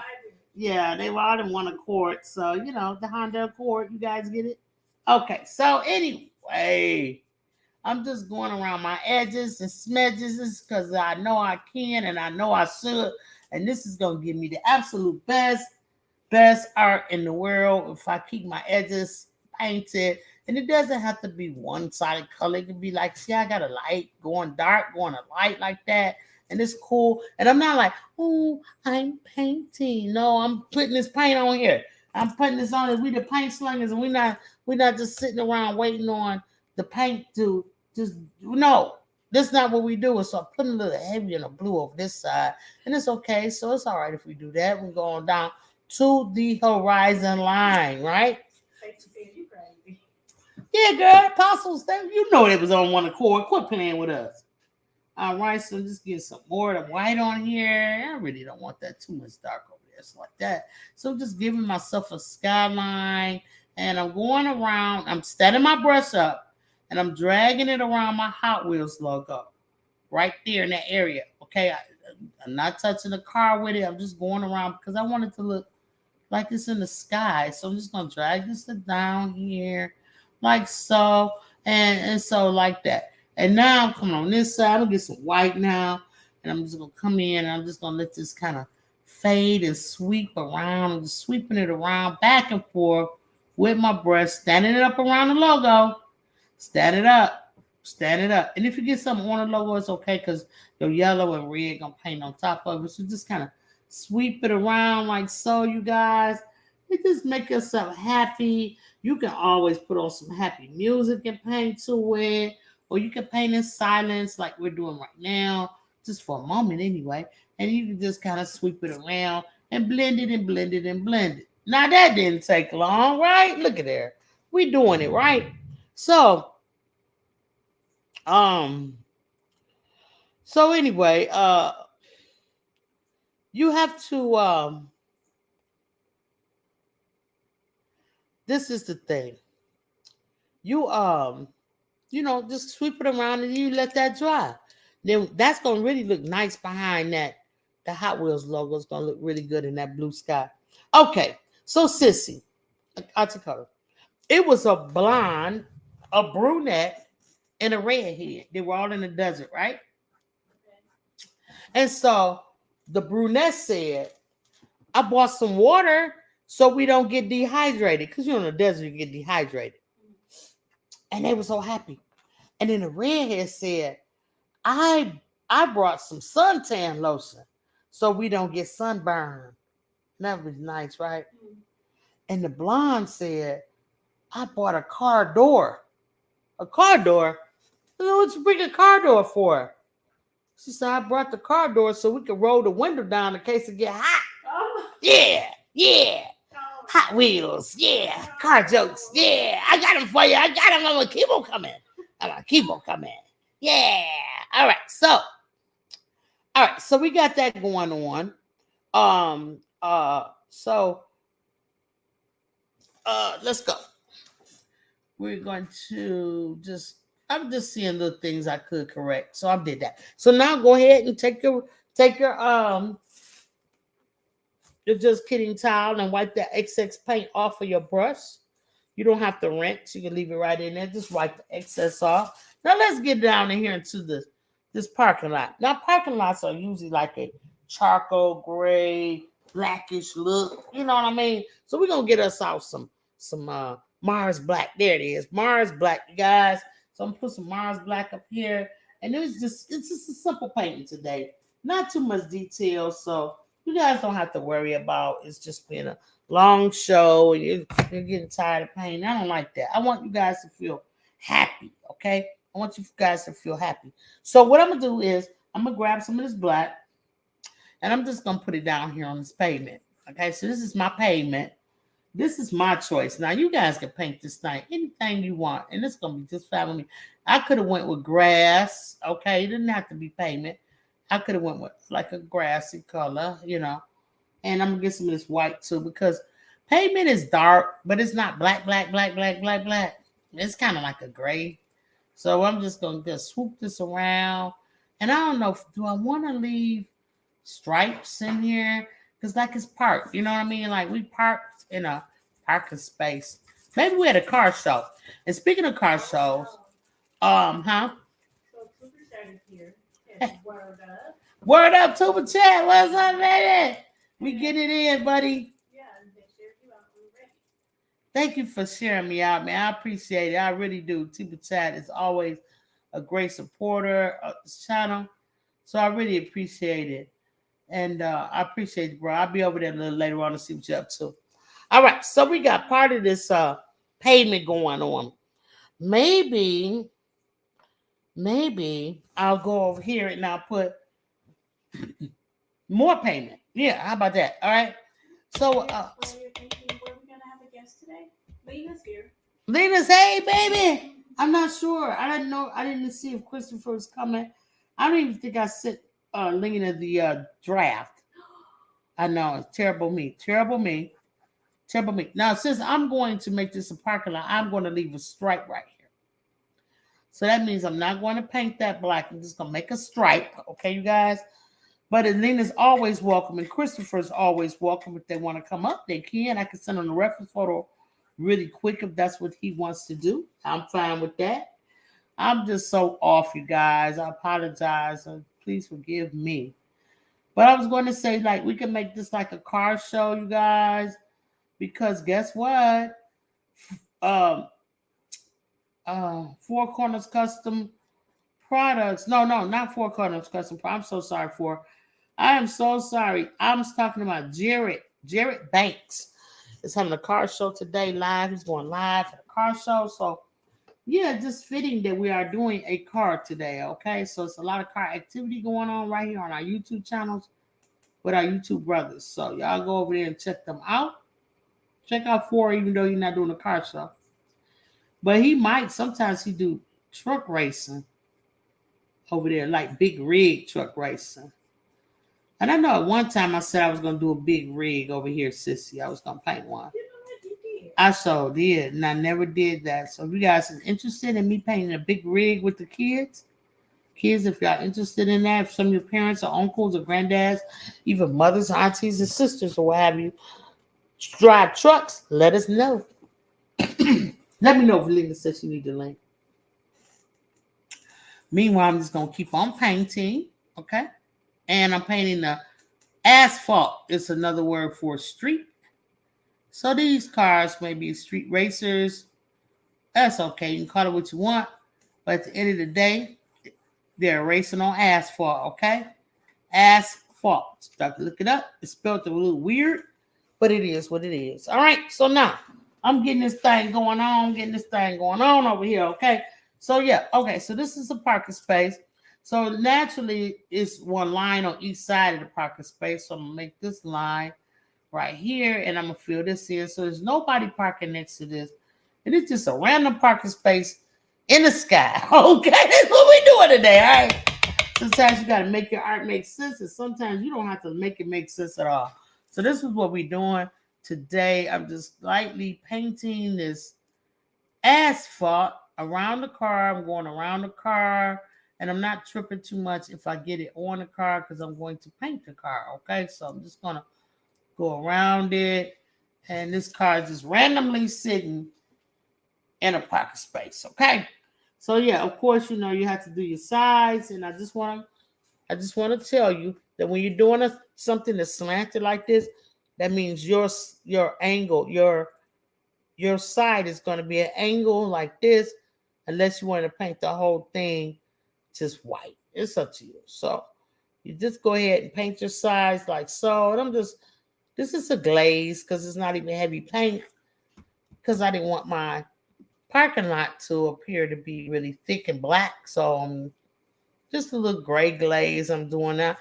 Yeah, they were all in one accord. So, you know, the Honda Accord, you guys get it? Okay, so anyway, I'm just going around my edges and smedges because I know I can and I know I should. And this is going to give me the absolute best art in the world if I keep my edges painted. And it doesn't have to be one-sided color. It can be like, see, I got a light going dark, going a light like that. And it's cool. And I'm not like, oh, I'm painting. No, I'm putting this paint on here. I'm putting this on it. We the paint slingers, and we're not just sitting around waiting on the paint to just no. That's not what we do. So I'm putting a little heavy and a blue over this side. And it's okay. So it's all right if we do that. We're going down to the horizon line, right? You crazy. Yeah, girl, apostles, you know it was on one accord. Quit playing with us. All right, so just get some more of the white on here. I really don't want that too much dark over there. It's like that. So just giving myself a skyline, and I'm going around. I'm setting my brush up, and I'm dragging it around my Hot Wheels logo right there in that area. Okay, I'm not touching the car with it. I'm just going around because I want it to look like it's in the sky. So I'm just going to drag this down here like so, and so like that. And now I'm coming on this side. I'm going to get some white now. And I'm just going to come in and I'm just going to let this kind of fade and sweep around. I'm just sweeping it around back and forth with my brush, standing it up around the logo. Stand it up. Stand it up. And if you get something on the logo, it's okay because your yellow and red going to paint on top of it. So just kind of sweep it around like so, you guys. It just make yourself happy. You can always put on some happy music and paint to it. Or you can paint in silence like we're doing right now, just for a moment anyway. And you can just kind of sweep it around and blend it and blend it and blend it. Now that didn't take long, right? Look at there. We're doing it, right? So anyway, you have to this is the thing. You know, just sweep it around and you let that dry. Then that's gonna really look nice behind that. The Hot Wheels logo is gonna look really good in that blue sky. Okay, so Sissy, Artistro, it was a blonde, a brunette, and a redhead. They were all in the desert, right? And so the brunette said, I bought some water so we don't get dehydrated. Because you're in the desert, you get dehydrated. And they were so happy. And then the redhead said, I brought some suntan lotion so we don't get sunburned. That was nice, right? And the blonde said, I bought a car door. A car door? What you bring a car door for? She said, I brought the car door so we could roll the window down in case it get hot. Oh. Yeah. Oh. Hot Wheels, yeah. Car jokes, yeah. I got them for you. I got them. I'm going to keep them coming. Yeah. All right. So we got that going on. Let's go. We're going to I'm just seeing little things I could correct. So I did that. So now go ahead and take your just kidding towel and wipe that excess paint off of your brush. You don't have to rinse. You can leave it right in there. Just wipe the excess off. Now let's get down in here into this parking lot. Now parking lots are usually like a charcoal gray, blackish look. You know what I mean? So we're gonna get us out some Mars Black. There it is, Mars Black, you guys. So I'm gonna put some Mars Black up here, and it's just a simple painting today. Not too much detail, so you guys don't have to worry about it's just being a long show and you're getting tired of painting. I don't like that. I want you guys to feel happy, okay? I want you guys to feel happy. So what I'm going to do is I'm going to grab some of this black and I'm just going to put it down here on this pavement, okay? So this is my pavement. This is my choice. Now, you guys can paint this thing anything you want, and it's going to be just fine with me. I could have went with grass, okay? It didn't have to be pavement. I could have went with like a grassy color, you know. And I'm going to get some of this white too because pavement is dark, but it's not black. It's kind of like a gray. So I'm just going to swoop this around. And I don't know, do I want to leave stripes in here? Because like it's parked, you know what I mean? Like we parked in a parking space. Maybe we had a car show. And speaking of car shows, huh? So Super Chat is here. And word up. Word up, Tuba Chat. What's up, baby? We get it in, buddy. Yeah, and they shared you out already. Thank you for sharing me out, man. I appreciate it. I really do. Tuba Chat is always a great supporter of this channel. So I really appreciate it. And I appreciate it, bro. I'll be over there a little later on to see what you're up to. All right, so we got part of this payment going on. Maybe I'll go over here and I'll put more payment. Yeah, how about that? All right. So While you're thinking, were we gonna have a guest today? Lena's here. Lena's, hey baby. I'm not sure. I didn't know. I didn't see if Christopher was coming. I don't even think I sent Lena the draft. I know, it's terrible me. Now, since I'm going to make this a parking lot, I'm going to leave a stripe right here. So that means I'm not going to paint that black. I'm just going to make a stripe. Okay, you guys? But Lena's always welcome, and Christopher's always welcome. If they want to come up, they can. I can send them a reference photo really quick if that's what he wants to do. I'm fine with that. I'm just so off, you guys. I apologize. So please forgive me. But I was going to say, like, we can make this like a car show, you guys. Because guess what? Four Corners Custom Products. No, not Four Corners Custom Products. I'm so sorry I am so sorry. I'm talking about Jared Banks is having a car show today live. He's going live at a car show. So, yeah, just fitting that we are doing a car today, okay? So it's a lot of car activity going on right here on our YouTube channels with our YouTube brothers. So y'all go over there and check them out. Check out Four, even though you're not doing a car show. But sometimes he do truck racing over there, like big rig truck racing. And I know at one time I said I was going to do a big rig over here, sissy. I was going to paint one. You know what you did? I so did, and I never did that. So if you guys are interested in me painting a big rig with the kids, if y'all interested in that, if some of your parents or uncles or granddads, even mothers, aunties, and sisters or what have you, drive trucks, let us know. Let me know if Lena says you need the link. Meanwhile, I'm just going to keep on painting, okay? And I'm painting the asphalt. It's another word for street. So these cars may be street racers. That's okay. You can call it what you want. But at the end of the day, they're racing on asphalt, okay? Asphalt. You can look it up. It's spelled a little weird, but it is what it is. All right, so now I'm getting this thing going on over here, okay? So, yeah, okay, so this is a parking space. So, naturally, it's one line on each side of the parking space. So, I'm going to make this line right here, and I'm going to fill this in. So, there's nobody parking next to this. And it's just a random parking space in the sky, okay? That's what we're doing today, all right? Sometimes you got to make your art make sense, and sometimes you don't have to make it make sense at all. So this is what we're doing today. I'm just lightly painting this asphalt around the car. I'm going around the car, and I'm not tripping too much if I get it on the car because I'm going to paint the car, okay? So I'm just going to go around it, and this car is just randomly sitting in a parking space, okay? So yeah, of course, you have to do your sides, and I just want to tell you that when you're doing something that's slanted like this, that means your angle, your side is going to be an angle like this, unless you want to paint the whole thing just white. It's up to you. So you just go ahead and paint your sides like so. And this is a glaze because it's not even heavy paint because I didn't want my parking lot to appear to be really thick and black. So just a little gray glaze I'm doing now.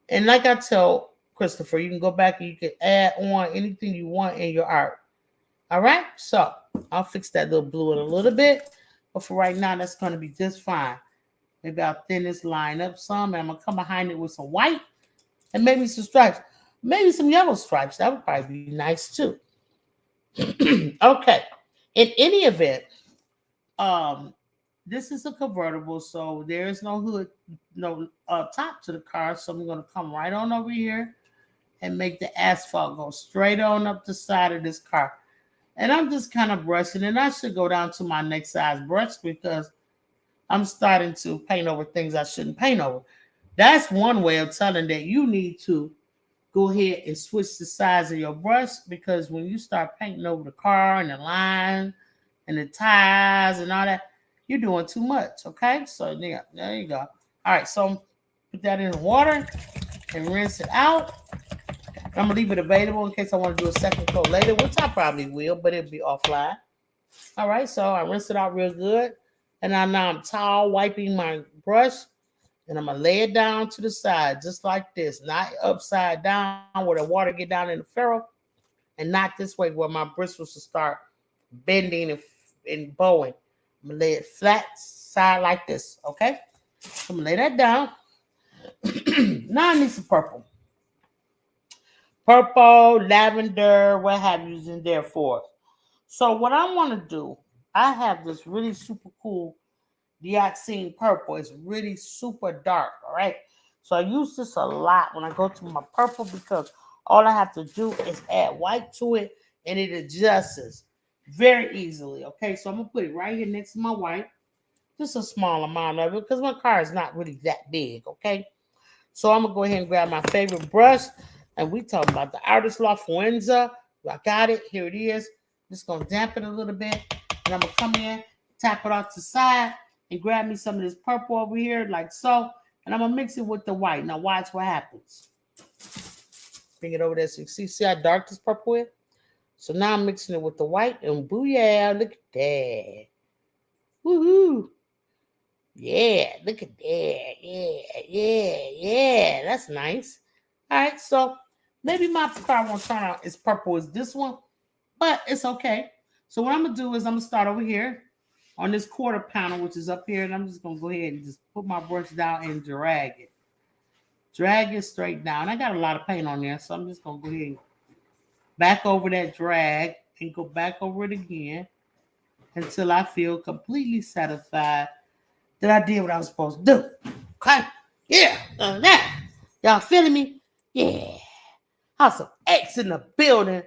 And like I tell Christopher, you can go back and you can add on anything you want in your art. All right? So I'll fix that little blue in a little bit. But for right now, that's going to be just fine. Maybe I'll thin this line up some. And I'm going to come behind it with some white and maybe some stripes. Maybe some yellow stripes. That would probably be nice too. Okay. In any event, this is a convertible, so there's no hood, no top to the car. So I'm going to come right on over here and make the asphalt go straight on up the side of this car. And I'm just kind of brushing, and I should go down to my next size brush because I'm starting to paint over things I shouldn't paint over. That's one way of telling that you need to go ahead and switch the size of your brush, because when you start painting over the car and the line and the tires and all that, you're doing too much, okay? So yeah, there you go. All right, so put that in the water and rinse it out. I'm gonna leave it available in case I want to do a second coat later, which I probably will, but it'll be offline. All right, so I rinse it out real good. And now I'm towel wiping my brush, and I'm gonna lay it down to the side, just like this, not upside down where the water get down in the ferrule, and not this way where my bristles will start bending and bowing. I'm gonna lay it flat side like this, okay? So I'm gonna lay that down. Now I need some purple. Purple, lavender, what have you in there for. So what I want to do, I have this really super cool dioxine purple. It's really super dark, all right? So I use this a lot when I go to my purple because all I have to do is add white to it and it adjusts very easily, okay? So I'm going to put it right here next to my white, just a small amount of it because my car is not really that big, okay? So I'm going to go ahead and grab my favorite brush, and we talking about the Artistro Fuenza. I got it. Here it is. Just going to dampen it a little bit, and I'm going to come in, tap it off to the side, and grab me some of this purple over here like so, and I'm going to mix it with the white. Now watch what happens. Bring it over there so you can see how dark this purple is? So now I'm mixing it with the white, and booyah, look at that. Woohoo. Yeah, look at that. Yeah. That's nice. All right, so maybe my car won't turn out as purple as this one, but it's okay. So what I'm going to do is I'm going to start over here on this quarter panel, which is up here, and I'm just going to go ahead and just put my brush down and drag it. Drag it straight down. I got a lot of paint on there, so I'm just going to go ahead and back over that drag and go back over it again until I feel completely satisfied that I did what I was supposed to do. Okay? Yeah. Y'all feeling me? Yeah. House of X in the building.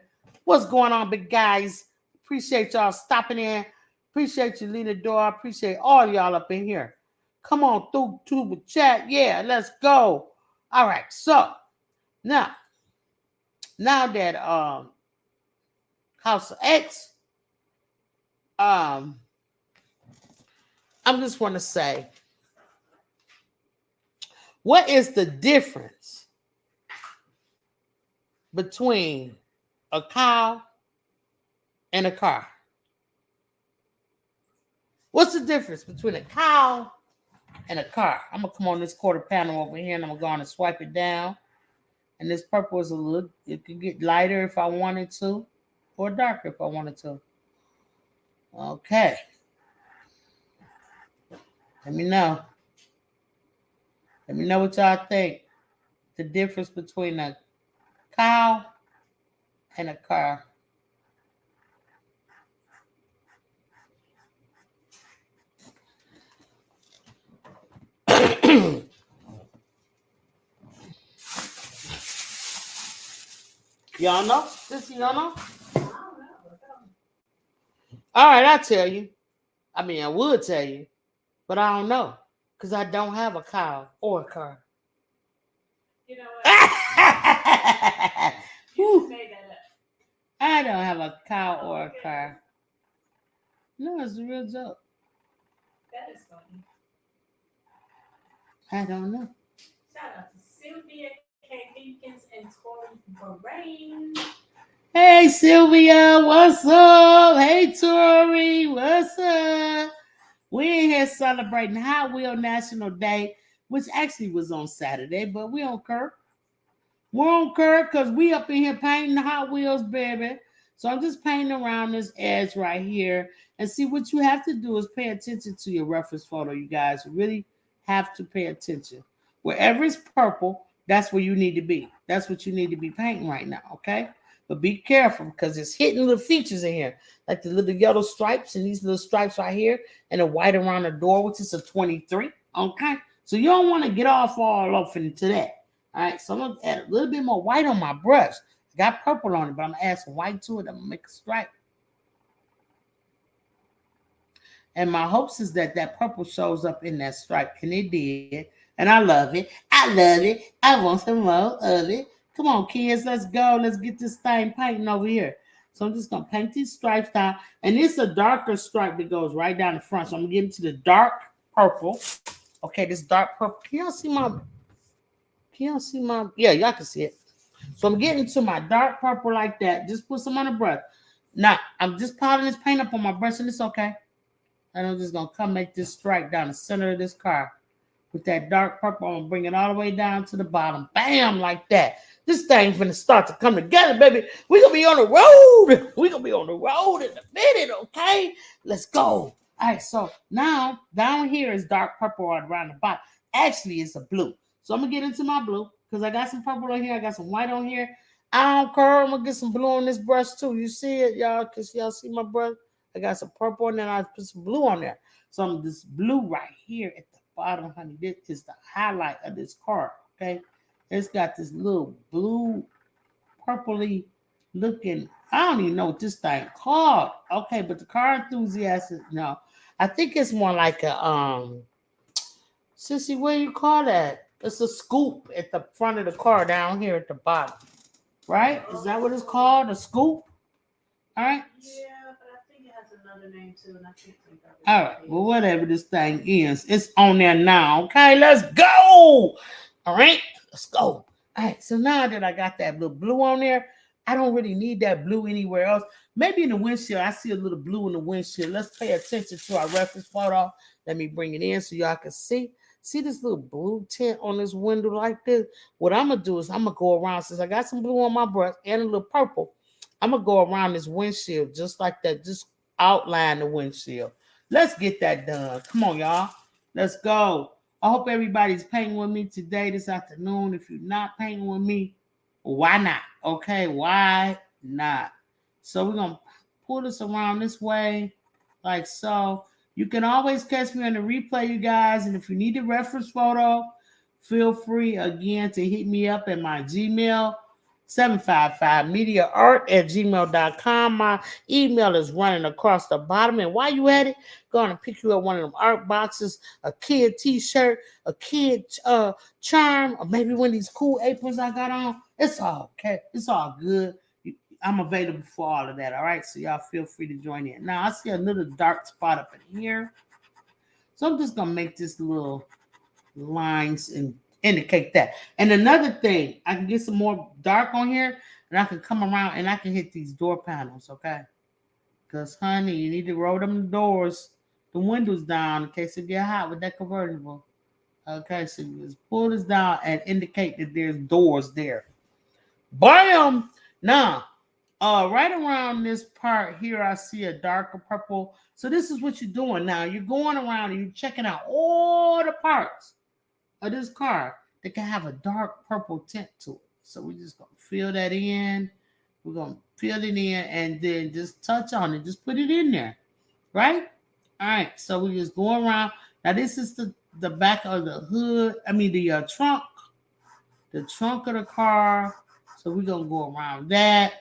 What's going on, big guys? Appreciate y'all stopping in. Appreciate you, Lena Dora. Appreciate all y'all up in here. Come on through to the chat. Yeah, let's go. All right, so now that House of X, I just want to say, what is the difference between a cow and a car? What's the difference between a cow and a car? I'm going to come on this quarter panel over here, and I'm going to go on and swipe it down. And this purple is a little, it could get lighter if I wanted to, or darker if I wanted to. Okay. Let me know. Let me know what y'all think. The difference between a cow and a car. Y'all know? Y'all know? All right, I'll tell you. I mean, I would tell you, but I don't know because I don't have a cow or a car. You know what? You made that up. I don't have a cow or a car. No, it's a real joke. That is funny. I don't know. Shout out to Sylvia K. Higgins and Tori Brain. Hey, Sylvia, what's up? Hey, Tori, what's up? We're in here celebrating Hot Wheel National Day, which actually was on Saturday, but we don't care. We're on care because we up in here painting the Hot Wheels, baby. So I'm just painting around this edge right here. And see, what you have to do is pay attention to your reference photo, you guys. You really have to pay attention. Wherever it's purple, that's where you need to be. That's what you need to be painting right now, okay? But be careful because it's hitting little features in here, like the little yellow stripes and these little stripes right here and the white around the door, which is a 23, okay? So you don't want to get off all off into that, All right, so I'm gonna add a little bit more white on my brush. I got purple on it, but I'm gonna add some white to it. I'm gonna make a stripe. And my hopes is that that purple shows up in that stripe, and it did. And I love it. I love it. I want some more of it. Come on, kids, let's go. Let's get this thing painting over here. So I'm just gonna paint these stripes down, and it's a darker stripe that goes right down the front. So I'm gonna get into the dark purple. Okay, this dark purple. Can y'all see my? Yeah, y'all can see it. So I'm getting to my dark purple like that. Just put some on the brush. Now I'm just piling this paint up on my brush, and it's okay. And I'm just gonna come make this stripe down the center of this car with that dark purple. I'm gonna bring it all the way down to the bottom. Bam, like that. This thing finna start to come together, baby. We're gonna be on the road. We're gonna be on the road in a minute, okay? Let's go. All right, so now down here is dark purple around the bottom. Actually, it's a blue. So I'm gonna get into my blue because I got some purple on here. I got some white on here. I don't care. I'm gonna get some blue on this brush too. You see it, y'all? Cause y'all see my brush? I got some purple and then I put some blue on there. So I'm this blue right here at the bottom, honey. This is the highlight of this card, okay? It's got this little blue, purpley looking, I don't even know what this thing called. Okay, but the car enthusiast, no. I think it's more like a, sissy, what do you call that? It's a scoop at the front of the car down here at the bottom, right? Is that what it's called, a scoop? All right. Yeah. Another name too, and I can't think of it. All right, well, whatever this thing is, it's on there now. Okay, let's go. All right, let's go. All right, so now that I got that little blue on there, I don't really need that blue anywhere else. Maybe in the windshield, I see a little blue in the windshield. Let's pay attention to our reference photo. Let me bring it in so y'all can see. See this little blue tint on this window like this? What I'm gonna do is I'm gonna go around, since I got some blue on my brush and a little purple, I'm gonna go around this windshield just like that, just outline the windshield. Let's get that done. Come on, y'all. Let's go. I hope everybody's painting with me today, this afternoon. If you're not painting with me, why not? Okay, why not? So we're going to pull this around this way, like so. You can always catch me on the replay, you guys. And if you need a reference photo, feel free, again, to hit me up at my Gmail, 755mediaart@gmail.com. My email is running across the bottom. And while you at it, go and pick you up one of them art boxes, a kid t-shirt, a kid charm, or maybe one of these cool aprons I got on. It's all okay. It's all good. I'm available for all of that. All right. So y'all feel free to join in. Now I see a little dark spot up in here. So I'm just going to make this little lines and indicate that. And another thing, I can get some more dark on here, and I can come around and I can hit these door panels, okay? Because, honey, you need to roll them doors, the windows down in case it get hot with that convertible. Okay, so you just pull this down and indicate that there's doors there. Bam! Now, right around this part here, I see a darker purple. So this is what you're doing now. You're going around and you're checking out all the parts of this car that can have a dark purple tint to it. So we're just going to fill that in. We're going to fill it in and then just touch on it. Just put it in there, right? All right, so we just go around. Now this is the back of the hood. I mean the trunk of the car. So we're going to go around that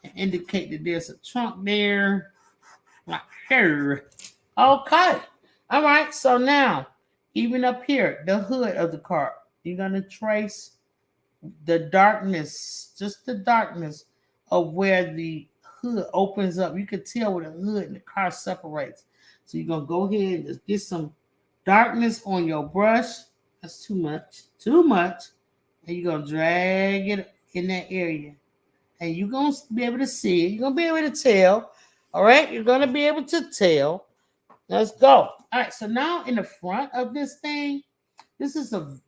and indicate that there's a trunk there. Like here. Okay. All right, so now even up here, the hood of the car, you're going to trace the darkness, just the darkness of where the hood opens up. You can tell where the hood and the car separates. So you're going to go ahead and just get some darkness on your brush. That's too much. And you're going to drag it in that area. And you're going to be able to see it. You're going to be able to tell. All right? You're going to be able to tell. Let's go. All right, so now in the front of this thing, this is a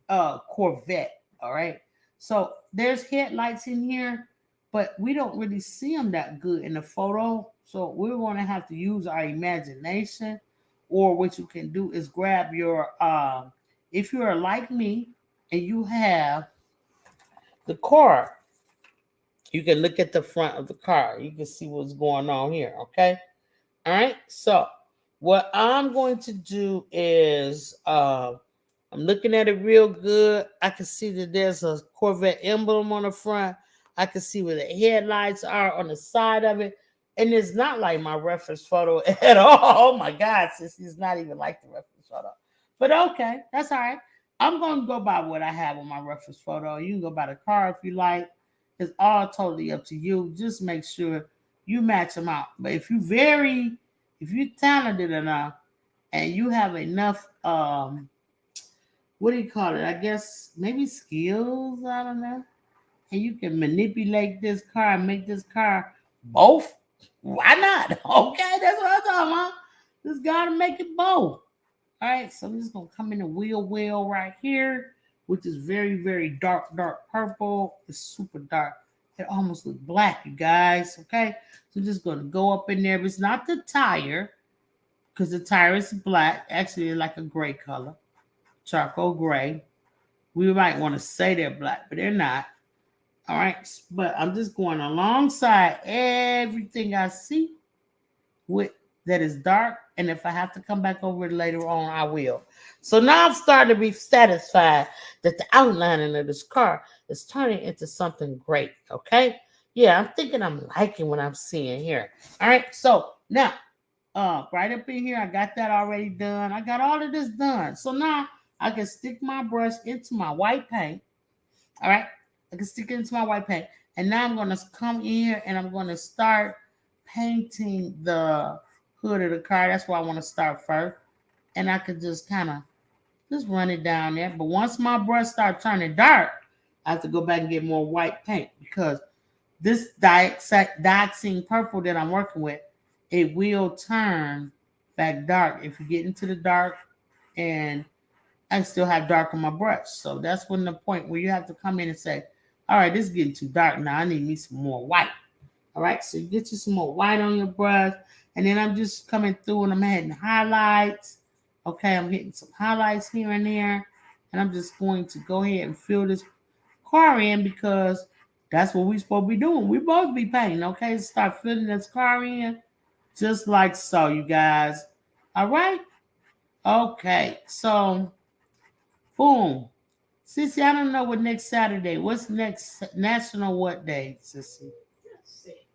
Corvette, all right? So there's headlights in here, but we don't really see them that good in the photo. So we're going to have to use our imagination, or what you can do is grab your, if you're like me and you have the car, you can look at the front of the car. You can see what's going on here, okay? All right, so what I'm going to do is I'm looking at it real good. I can see that there's a Corvette emblem on the front. I can see where the headlights are on the side of it. And it's not like my reference photo at all. Oh my God, sis, it's not even like the reference photo. But okay, that's all right. I'm going to go by what I have on my reference photo. You can go by the car if you like. It's all totally up to you. Just make sure you match them out. But if you're talented enough and you have enough, what do you call it? I guess maybe skills, I don't know. And you can manipulate this car and make this car both. Why not? Okay, that's what I'm talking about. Just gotta make it both. All right, so I'm just gonna come in the wheel well right here, which is very, very dark purple. It's super dark. It almost looks black, you guys. Okay, so I'm just gonna go up in there. But it's not the tire, because the tire is black. Actually, it's like a gray color, charcoal gray. We might want to say they're black, but they're not. All right, but I'm just going alongside everything I see with that is dark. And if I have to come back over it later on, I will. So now I'm starting to be satisfied that the outlining of this car is turning into something great. Okay. Yeah, I'm thinking I'm liking what I'm seeing here. All right. So now, right up in here, I got that already done. I got all of this done. So now I can stick my brush into my white paint. All right. I can stick it into my white paint. And now I'm going to come in here and I'm going to start painting the hood of the car. That's where I want to start first. And I could just kind of just run it down there. But once my brush starts turning dark, I have to go back and get more white paint, because this dioxine purple that I'm working with, it will turn back dark if you get into the dark, and I still have dark on my brush. So that's when the point where you have to come in and say, all right, this is getting too dark now. I need me some more white. All right, so you get you some more white on your brush. And then I'm just coming through and I'm hitting highlights. Okay, I'm hitting some highlights here and there. And I'm just going to go ahead and fill this car in, because that's what we're supposed to be doing. We're supposed to be painting, okay? Start filling this car in just like so, you guys. All right? Okay, so boom. Sissy, I don't know what next Saturday. What's next national what day, Sissy? Let's see.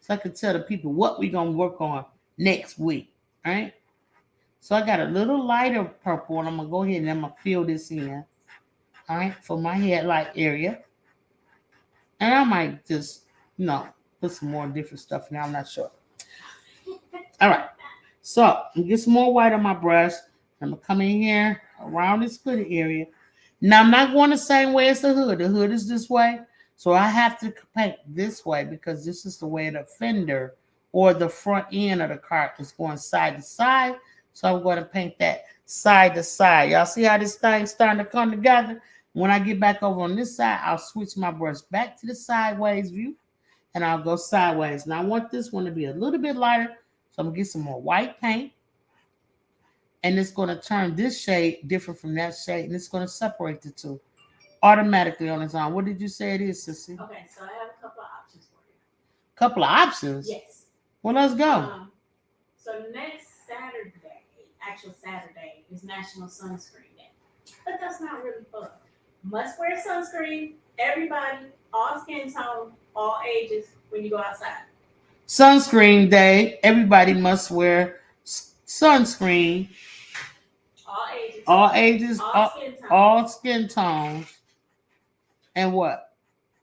So I can tell the people what we're going to work on next week. All right. So I got a little lighter purple, and I'm going to go ahead and I'm going to fill this in. All right. For my headlight area. And I might just, put some more different stuff in there. I'm not sure. All right. So I'm going to get some more white on my brush. I'm going to come in here around this hood area. Now, I'm not going the same way as the hood. The hood is this way. So I have to paint this way, because this is the way the fender or the front end of the car is going side to side. So I'm going to paint that side to side. Y'all see how this thing's starting to come together? When I get back over on this side, I'll switch my brush back to the sideways view, and I'll go sideways. Now I want this one to be a little bit lighter. So I'm going to get some more white paint. And it's going to turn this shade different from that shade. And it's going to separate the two automatically on its own. What did you say it is, Sissy? Okay, so I have a couple of options for you. Couple of options? Yes. Well, let's go. So next Saturday, is National Sunscreen Day. But that's not really fun. Must wear sunscreen, everybody, all skin tone, all ages, when you go outside. Sunscreen Day. Everybody must wear sunscreen. All ages. All skin tones. And what?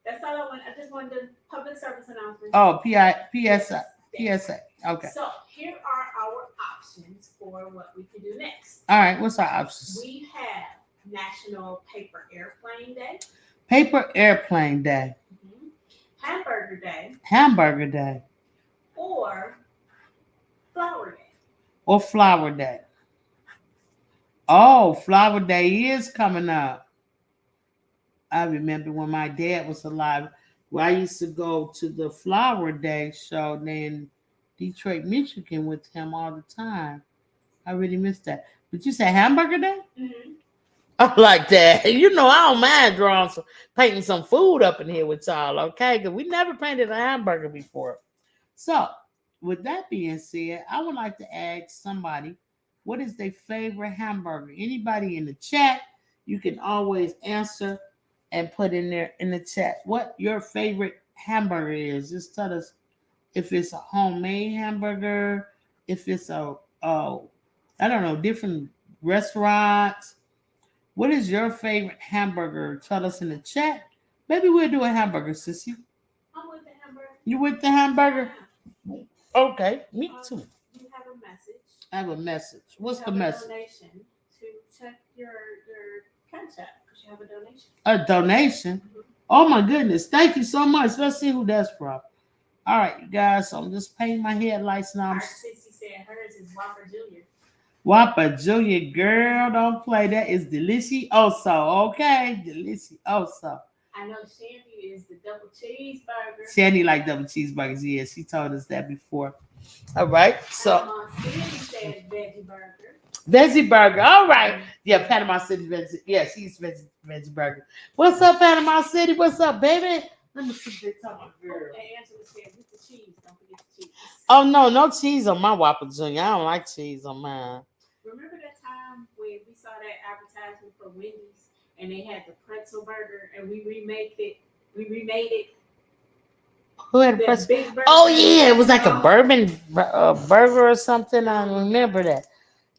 That's all I want. I just wanted the public service announcement. Oh, PSA. PSA. Okay. So here are our options for what we can do next. All right. What's our options? We have National Paper Airplane Day. Paper Airplane Day. Mm-hmm. Hamburger Day. Hamburger Day. Or Flower Day. Or Flower Day. Oh, Flower Day is coming up. I remember when my dad was alive, where I used to go to the Flower Day show in Detroit, Michigan with him all the time. I really missed that. But you said Hamburger Day? Mm-hmm. I like that. I don't mind painting some food up in here with y'all, okay? Because we never painted a hamburger before. So, with that being said, I would like to ask somebody What is their favorite hamburger? Anybody in the chat, you can always answer and put in there in the chat what your favorite hamburger is. Just tell us if it's a homemade hamburger, if it's I don't know, different restaurants. What is your favorite hamburger? Tell us in the chat. Maybe we'll do a hamburger, sissy. I'm with the hamburger. You with the hamburger? Okay, me too. You have a message. I have a message. What's You the have a message? donation to check your cash app because you have a donation. A donation? Oh my goodness. Thank you so much. Let's see who that's from. All right, you guys. So I'm just painting my headlights now. Our sissy said hers is Whopper Junior. Whopper Junior, girl, don't play. That is delicioso. Okay, delicioso. I know Shandy is the double cheeseburger. Shandy like double cheeseburgers. Yeah, she told us that before. All right, so Panama City said veggie burger. veggie burger. All right, yeah, Panama City veggie. Yeah, she's veggie burger. What's up, Panama City? What's up, baby? Let me see if they talk about girl. And Angela said with the cheese. Don't forget the cheese. Oh no cheese on my Whopper Junior. I don't like cheese on mine. Remember that time when we saw that advertisement for Wendy's and they had the pretzel burger and we remade it. Who had a That pretzel? big burger. Oh yeah, it was like a bourbon burger or something. I remember that.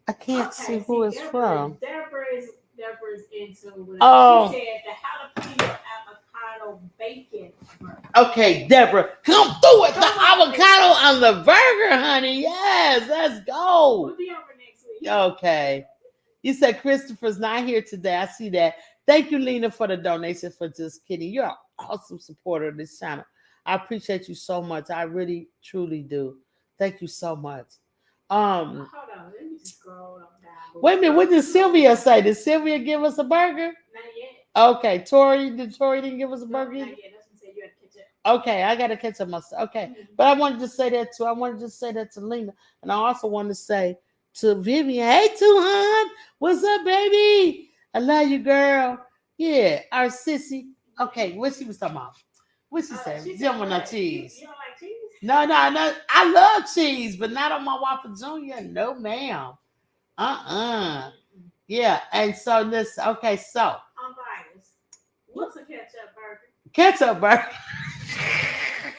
I can't see who it's from. Deborah's into it. Oh. She said the jalapeno avocado bacon burger. Okay, Deborah, come through it. The avocado on the burger, honey. Yes, let's go. We'll be over next week. Okay. You said Christopher's not here today. I see that. Thank you, Lena, for the donation for Just Kidding. You're an awesome supporter of this channel. I appreciate you so much. I really, truly do. Thank you so much. Hold on, let me just scroll down. Wait a minute. What did Sylvia say? Did Sylvia give us a burger? Not yet. Okay. Tori didn't give us a No, burger? not yet. That's what said you had to catch up. Okay, I gotta catch up myself. Okay, but I wanted to say that too. I wanted to say that to Lena, and I also wanted to say to Vivian, "Hey, Tuhan, what's up, baby? I love you, girl. Yeah, our sissy. Okay, what she was talking about? What she said? She don't want no cheese. You don't like cheese? No. I love cheese, but not on my Whopper Junior. No, ma'am. Yeah, and so this. Okay, so I'm biased. What's a ketchup burger? ketchup burger.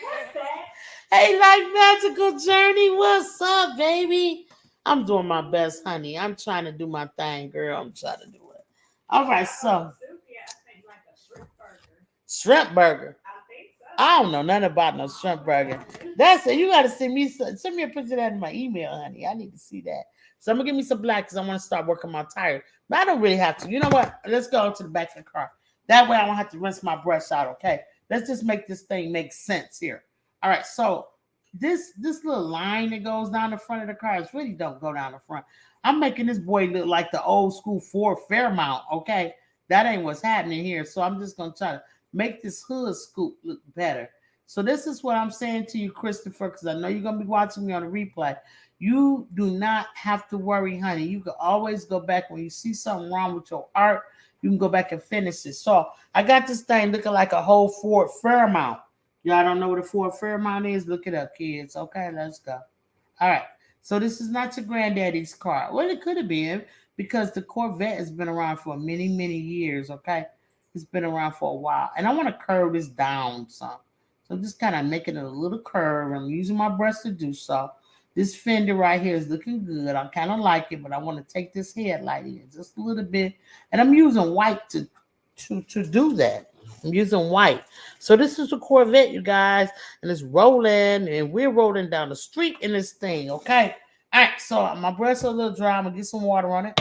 What's that? Hey, like Magical Journey, what's up, baby? I'm doing my best, honey. I'm trying to do my thing, girl. I'm trying to do it. All right, so I think like a shrimp burger. shrimp burger. I think so. I don't know nothing about no shrimp burger. That's it. You got to send me a picture of that in my email, honey. I need to see that. So I'm gonna give me some black because I want to start working my tires. But I don't really have to. You know what? Let's go to the back of the car. That way I don't have to rinse my brush out. Okay. Let's just make this thing make sense here. All right. So this little line that goes down the front of the car is really don't go down the front. I'm making this boy look like the old school Ford Fairmount. Okay. That ain't what's happening here. So I'm just gonna try to make this hood scoop look better. So this is what I'm saying to you, Christopher, because I know you're gonna be watching me on the replay. You do not have to worry, honey. You can always go back when you see something wrong with your art. You can go back and finish it. So I got this thing looking like a whole Ford Fairmount. Y'all don't know what a Ford Fairmount is? Look it up, kids. Okay, let's go. All right. So this is not your granddaddy's car. Well, it could have been because the Corvette has been around for many, many years. Okay, it's been around for a while, and I want to curve this down some. So I'm just kind of making it a little curve. I'm using my brush to do so. This fender right here is looking good. I kind of like it, but I want to take this headlight in just a little bit. And I'm using white to do that. I'm using white. So this is the Corvette, you guys. And it's rolling. And we're rolling down the street in this thing, okay? All right, so my brush is a little dry. I'm going to get some water on it.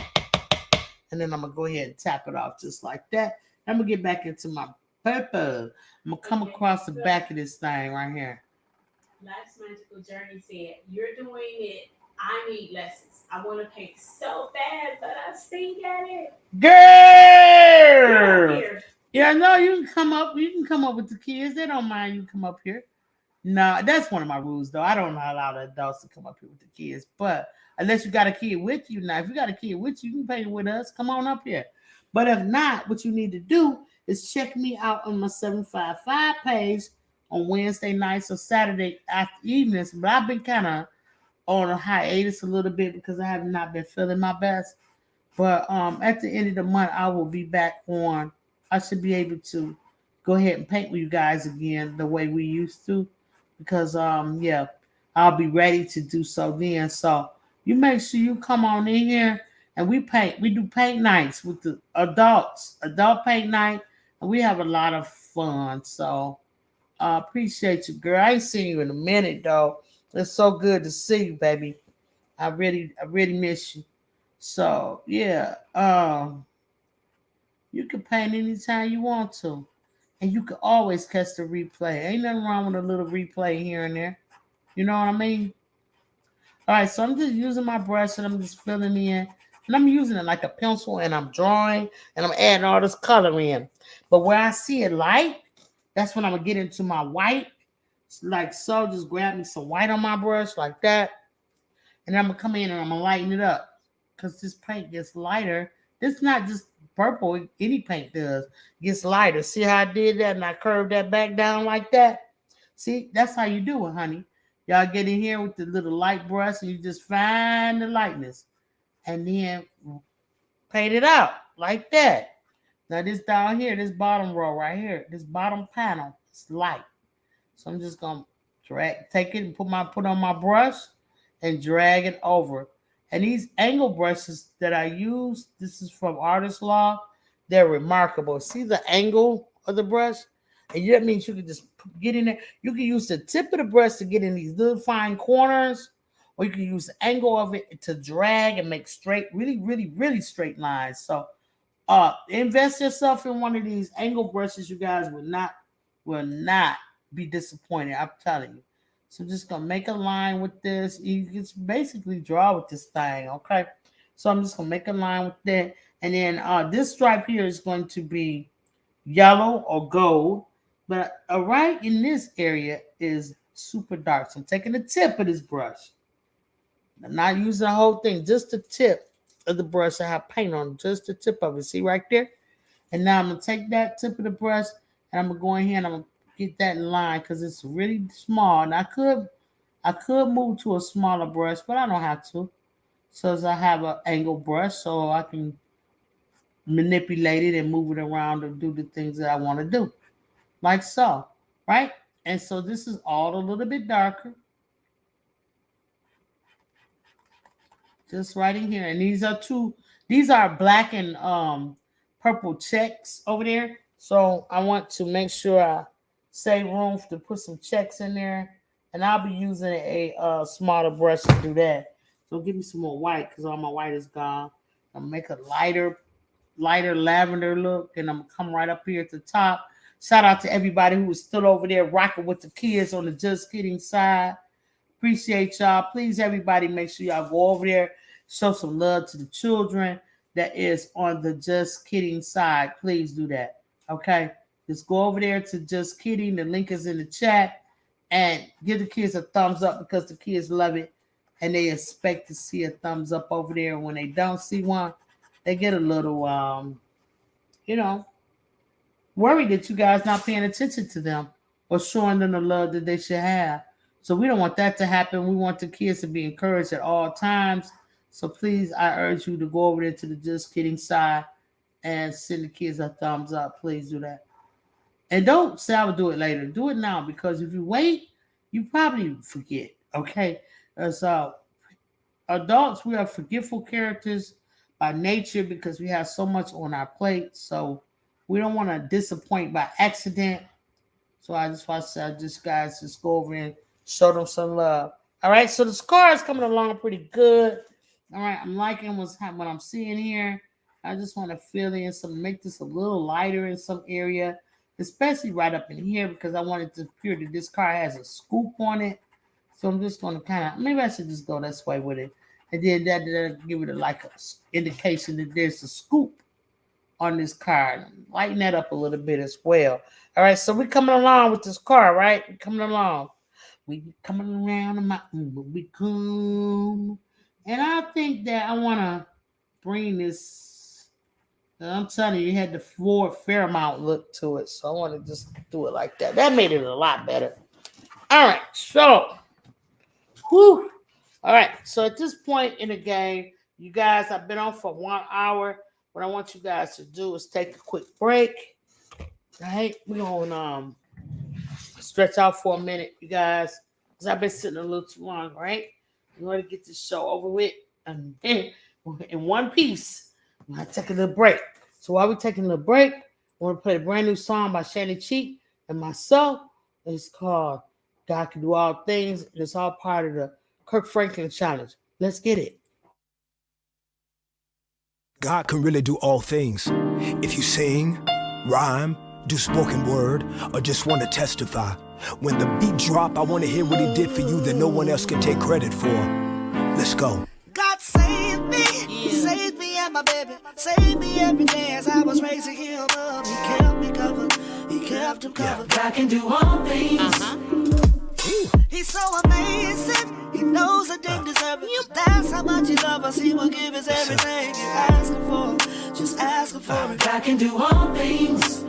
And then I'm going to go ahead and tap it off just like that. I'm going to get back into my purple. I'm going to come across the back of this thing right here. Life's Magical Journey said, you're doing it. I need lessons. I want to paint so bad, but I stink at it. Girl! Yeah, no, you can come up. You can come up with the kids. They don't mind you come up here. No, that's one of my rules, though. I don't allow the adults to come up here with the kids. But unless you got a kid with you, now, if you got a kid with you, you can paint with us. Come on up here. But if not, what you need to do is check me out on my 755 page on Wednesday nights or Saturday after evenings. But I've been kind of on a hiatus a little bit because I have not been feeling my best. But at the end of the month, I will be back on. I should be able to go ahead and paint with you guys again the way we used to, because yeah, I'll be ready to do so then. So you make sure you come on in here and we paint. We do paint nights with the adults, adult paint night, and we have a lot of fun. So I appreciate you, girl. I ain't seen you in a minute though. It's so good to see you, baby. I really miss you. So yeah, you can paint anytime you want to, and you can always catch the replay. Ain't nothing wrong with a little replay here and there. You know what I mean? All right, so I'm just using my brush and I'm just filling in, and I'm using it like a pencil, and I'm drawing, and I'm adding all this color in. But where I see it light, that's when I'm gonna get into my white, like so. Just grab me some white on my brush like that, and I'm gonna come in and I'm gonna lighten it up because this paint gets lighter. It's not just purple, any paint does. It gets lighter. See how I did that and I curved that back down like that? See, that's how you do it, honey. Y'all get in here with the little light brush and you just find the lightness and then paint it out like that. Now this down here, this bottom row right here, this bottom panel, it's light. So I'm just gonna take it and put on my brush and drag it over. And these angle brushes that I use, this is from Artistro. They're remarkable. See the angle of the brush? And that means you can just get in there. You can use the tip of the brush to get in these little fine corners, or you can use the angle of it to drag and make straight, really straight lines. So invest yourself in one of these angle brushes. You guys will not be disappointed. I'm telling you. So I'm just gonna make a line with this. You can basically draw with this thing, okay? So I'm just gonna make a line with that, and then this stripe here is going to be yellow or gold, but right in this area is super dark. So I'm taking the tip of this brush. I'm not using the whole thing, just the tip of the brush. I have paint on just the tip of it. See right there? And now I'm gonna take that tip of the brush and I'm gonna go in here and I'm gonna get that line because it's really small. And I could move to a smaller brush, but I don't have to. So as I have an angle brush, so I can manipulate it and move it around and do the things that I want to do. Like so, right? And so this is all a little bit darker. Just right in here. And these are black and purple checks over there. So I want to make sure I save room to put some checks in there. And I'll be using a smaller brush to do that. So give me some more white because all my white is gone. I'll make a lighter lavender look. And I'm going to come right up here at the top. Shout out to everybody who is still over there rocking with the kids on the Just Kidding side. Appreciate y'all. Please, everybody, make sure y'all go over there. Show some love to the children that is on the Just Kidding side. Please do that. Okay? Just go over there to Just Kidding. The link is in the chat. And give the kids a thumbs up because the kids love it. And they expect to see a thumbs up over there. When they don't see one, they get a little, worried that you guys not paying attention to them or showing them the love that they should have. So we don't want that to happen. We want the kids to be encouraged at all times. So please, I urge you to go over there to the Just Kidding side and send the kids a thumbs up. Please do that. And don't say I will do it later. Do it now, because if you wait, you probably forget. Okay? So adults, we are forgetful characters by nature because we have so much on our plate. So we don't want to disappoint by accident. So I just want to say, guys, just go over and show them some love. All right, so the scar is coming along pretty good. All right, I'm liking what I'm seeing here. I just want to fill in make this a little lighter in some area, especially right up in here because I want it to appear that this car has a scoop on it. So I'm just going to maybe I should just go this way with it. And then that'll give it like an indication that there's a scoop on this car. Lighten that up a little bit as well. All right, so we're coming along with this car, right? We're coming along. We coming around the mountain, but we come. And I think that I want to bring this. I'm telling you, it had the Ford Fairmount look to it. So I want to just do it like that. That made it a lot better. All right, so All right. So at this point in the game, you guys, I've been on for 1 hour. What I want you guys to do is take a quick break. All right. We're going to stretch out for a minute, you guys, because I've been sitting a little too long, right? In order to get this show over with in one piece, I'm going to take a little break. So while we're taking a little break, I want to play a brand new song by Shannon Cheek and myself. It's called God Can Do All Things, and it's all part of the Kirk Franklin Challenge. Let's get it. God can really do all things. If you sing, rhyme, do spoken word, or just want to testify. When the beat drop, I want to hear what he did for you that no one else can take credit for. Let's go. God saved me, saved me and my baby, saved me every day as I was raising him up. He kept me covered, he kept him covered. God can do all things. He's so amazing, he knows I didn't deserve it. That's how much he loves us, he will give us everything you ask him for. Just ask him for it. God can do all things.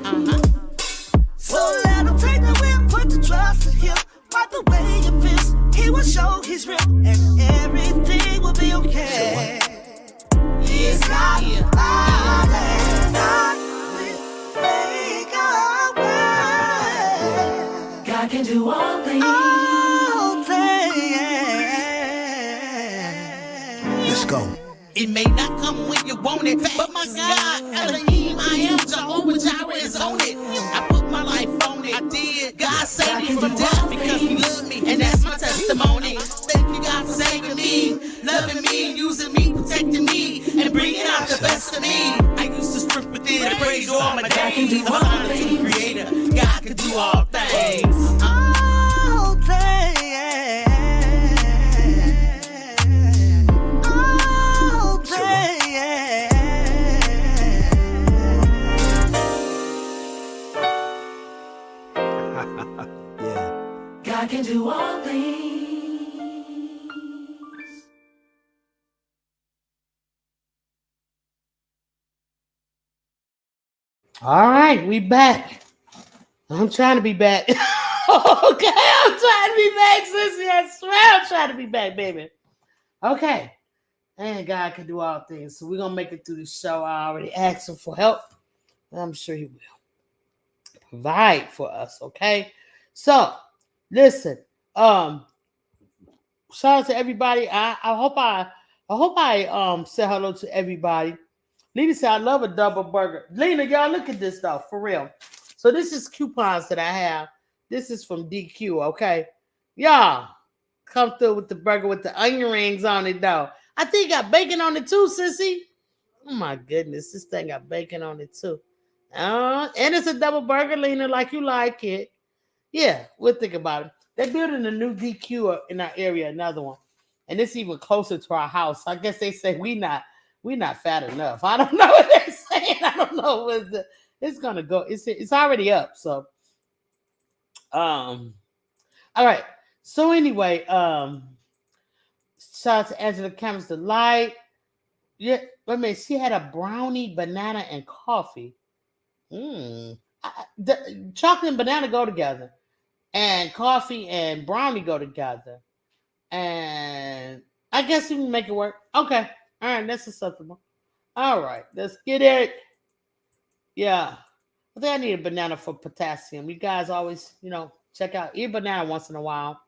So let him take the wheel, put the trust in him. Wipe away your fears, he will show he's real, and everything will be okay. He's got God will make a way. God can do all things. All things. Let's go. It may not come when you want it, but my God, Elohim, I am Jehovah Jireh is on it. I put my life on it. I did. God saved me from death because He loved me, and that's my testimony. Thank you, God, for saving me, loving me, using me, protecting me, and bringing out the best of me. I used to strip within and praise you all my days. I'm honored to the Creator. God can do all things. All things. I can do all things. All right, we back. I'm trying to be back. Okay, I'm trying to be back, sissy. I swear I'm trying to be back, baby. Okay. And God can do all things. So we're going to make it through the show. I already asked him for help. And I'm sure he will provide for us, okay? So, listen. Shout out to everybody. I hope I said hello to everybody. Lena said, I love a double burger. Lena, y'all, look at this stuff, for real. So this is coupons that I have. This is from DQ, okay? Y'all, come through with the burger with the onion rings on it, though. I think it got bacon on it, too, sissy. Oh, my goodness. This thing got bacon on it, too. And it's a double burger, Lena, like you like it. Yeah, we'll think about it. They're building a new DQ in our area, another one. And it's even closer to our house. I guess they say we not fat enough. I don't know what they're saying. I don't know what it's gonna go. It's already up. So all right. So anyway, shout out to Angela Cameron's Delight. Yeah, wait a minute. She had a brownie, banana, and coffee. The chocolate and banana go together. And coffee and brownie go together. And I guess we can make it work. Okay. All right. That's acceptable. All right. Let's get it. Yeah. I think I need a banana for potassium. You guys always, check out. Eat banana once in a while.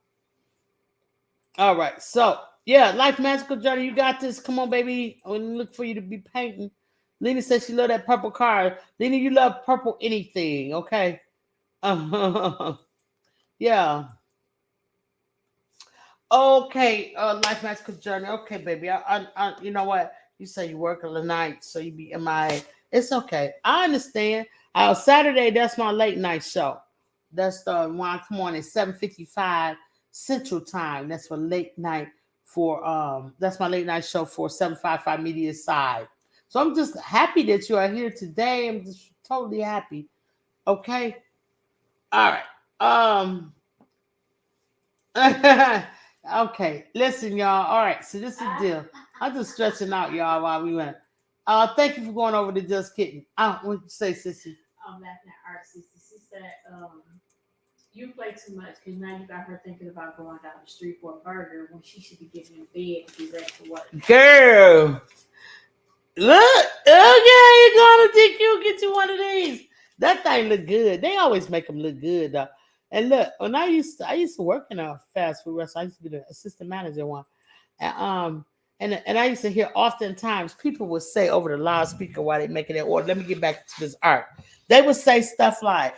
All right. So, yeah. Life Magical Journey. You got this. Come on, baby. I look for you to be painting. Lena says she love that purple card. Lena, you love purple anything. Okay. Yeah. Okay, Life Magical Journey. Okay, baby. I you know what? You say you work on the night, so you be MIA. It's okay. I understand. Saturday, that's my late night show. That's the one I come on at 7:55 Central Time. That's for late night that's my late night show for 755 Media Side. So I'm just happy that you are here today. I'm just totally happy. Okay. All right. Okay, listen, y'all. All right, so this is the deal. I'm just stretching out, y'all, while we went. Thank you for going over to Just Kidding. What you say, sissy? I'm laughing at Artsy. She said, You play too much because now you got her thinking about going down the street for a burger when she should be getting in bed to be ready for work. Girl, look, okay, you're gonna think you'll get you one of these. That thing look good. They always make them look good though. And look, when I used to work in a fast food restaurant. I used to be the assistant manager one, and I used to hear oftentimes people would say over the loudspeaker while they making their order. Let me get back to this art. They would say stuff like,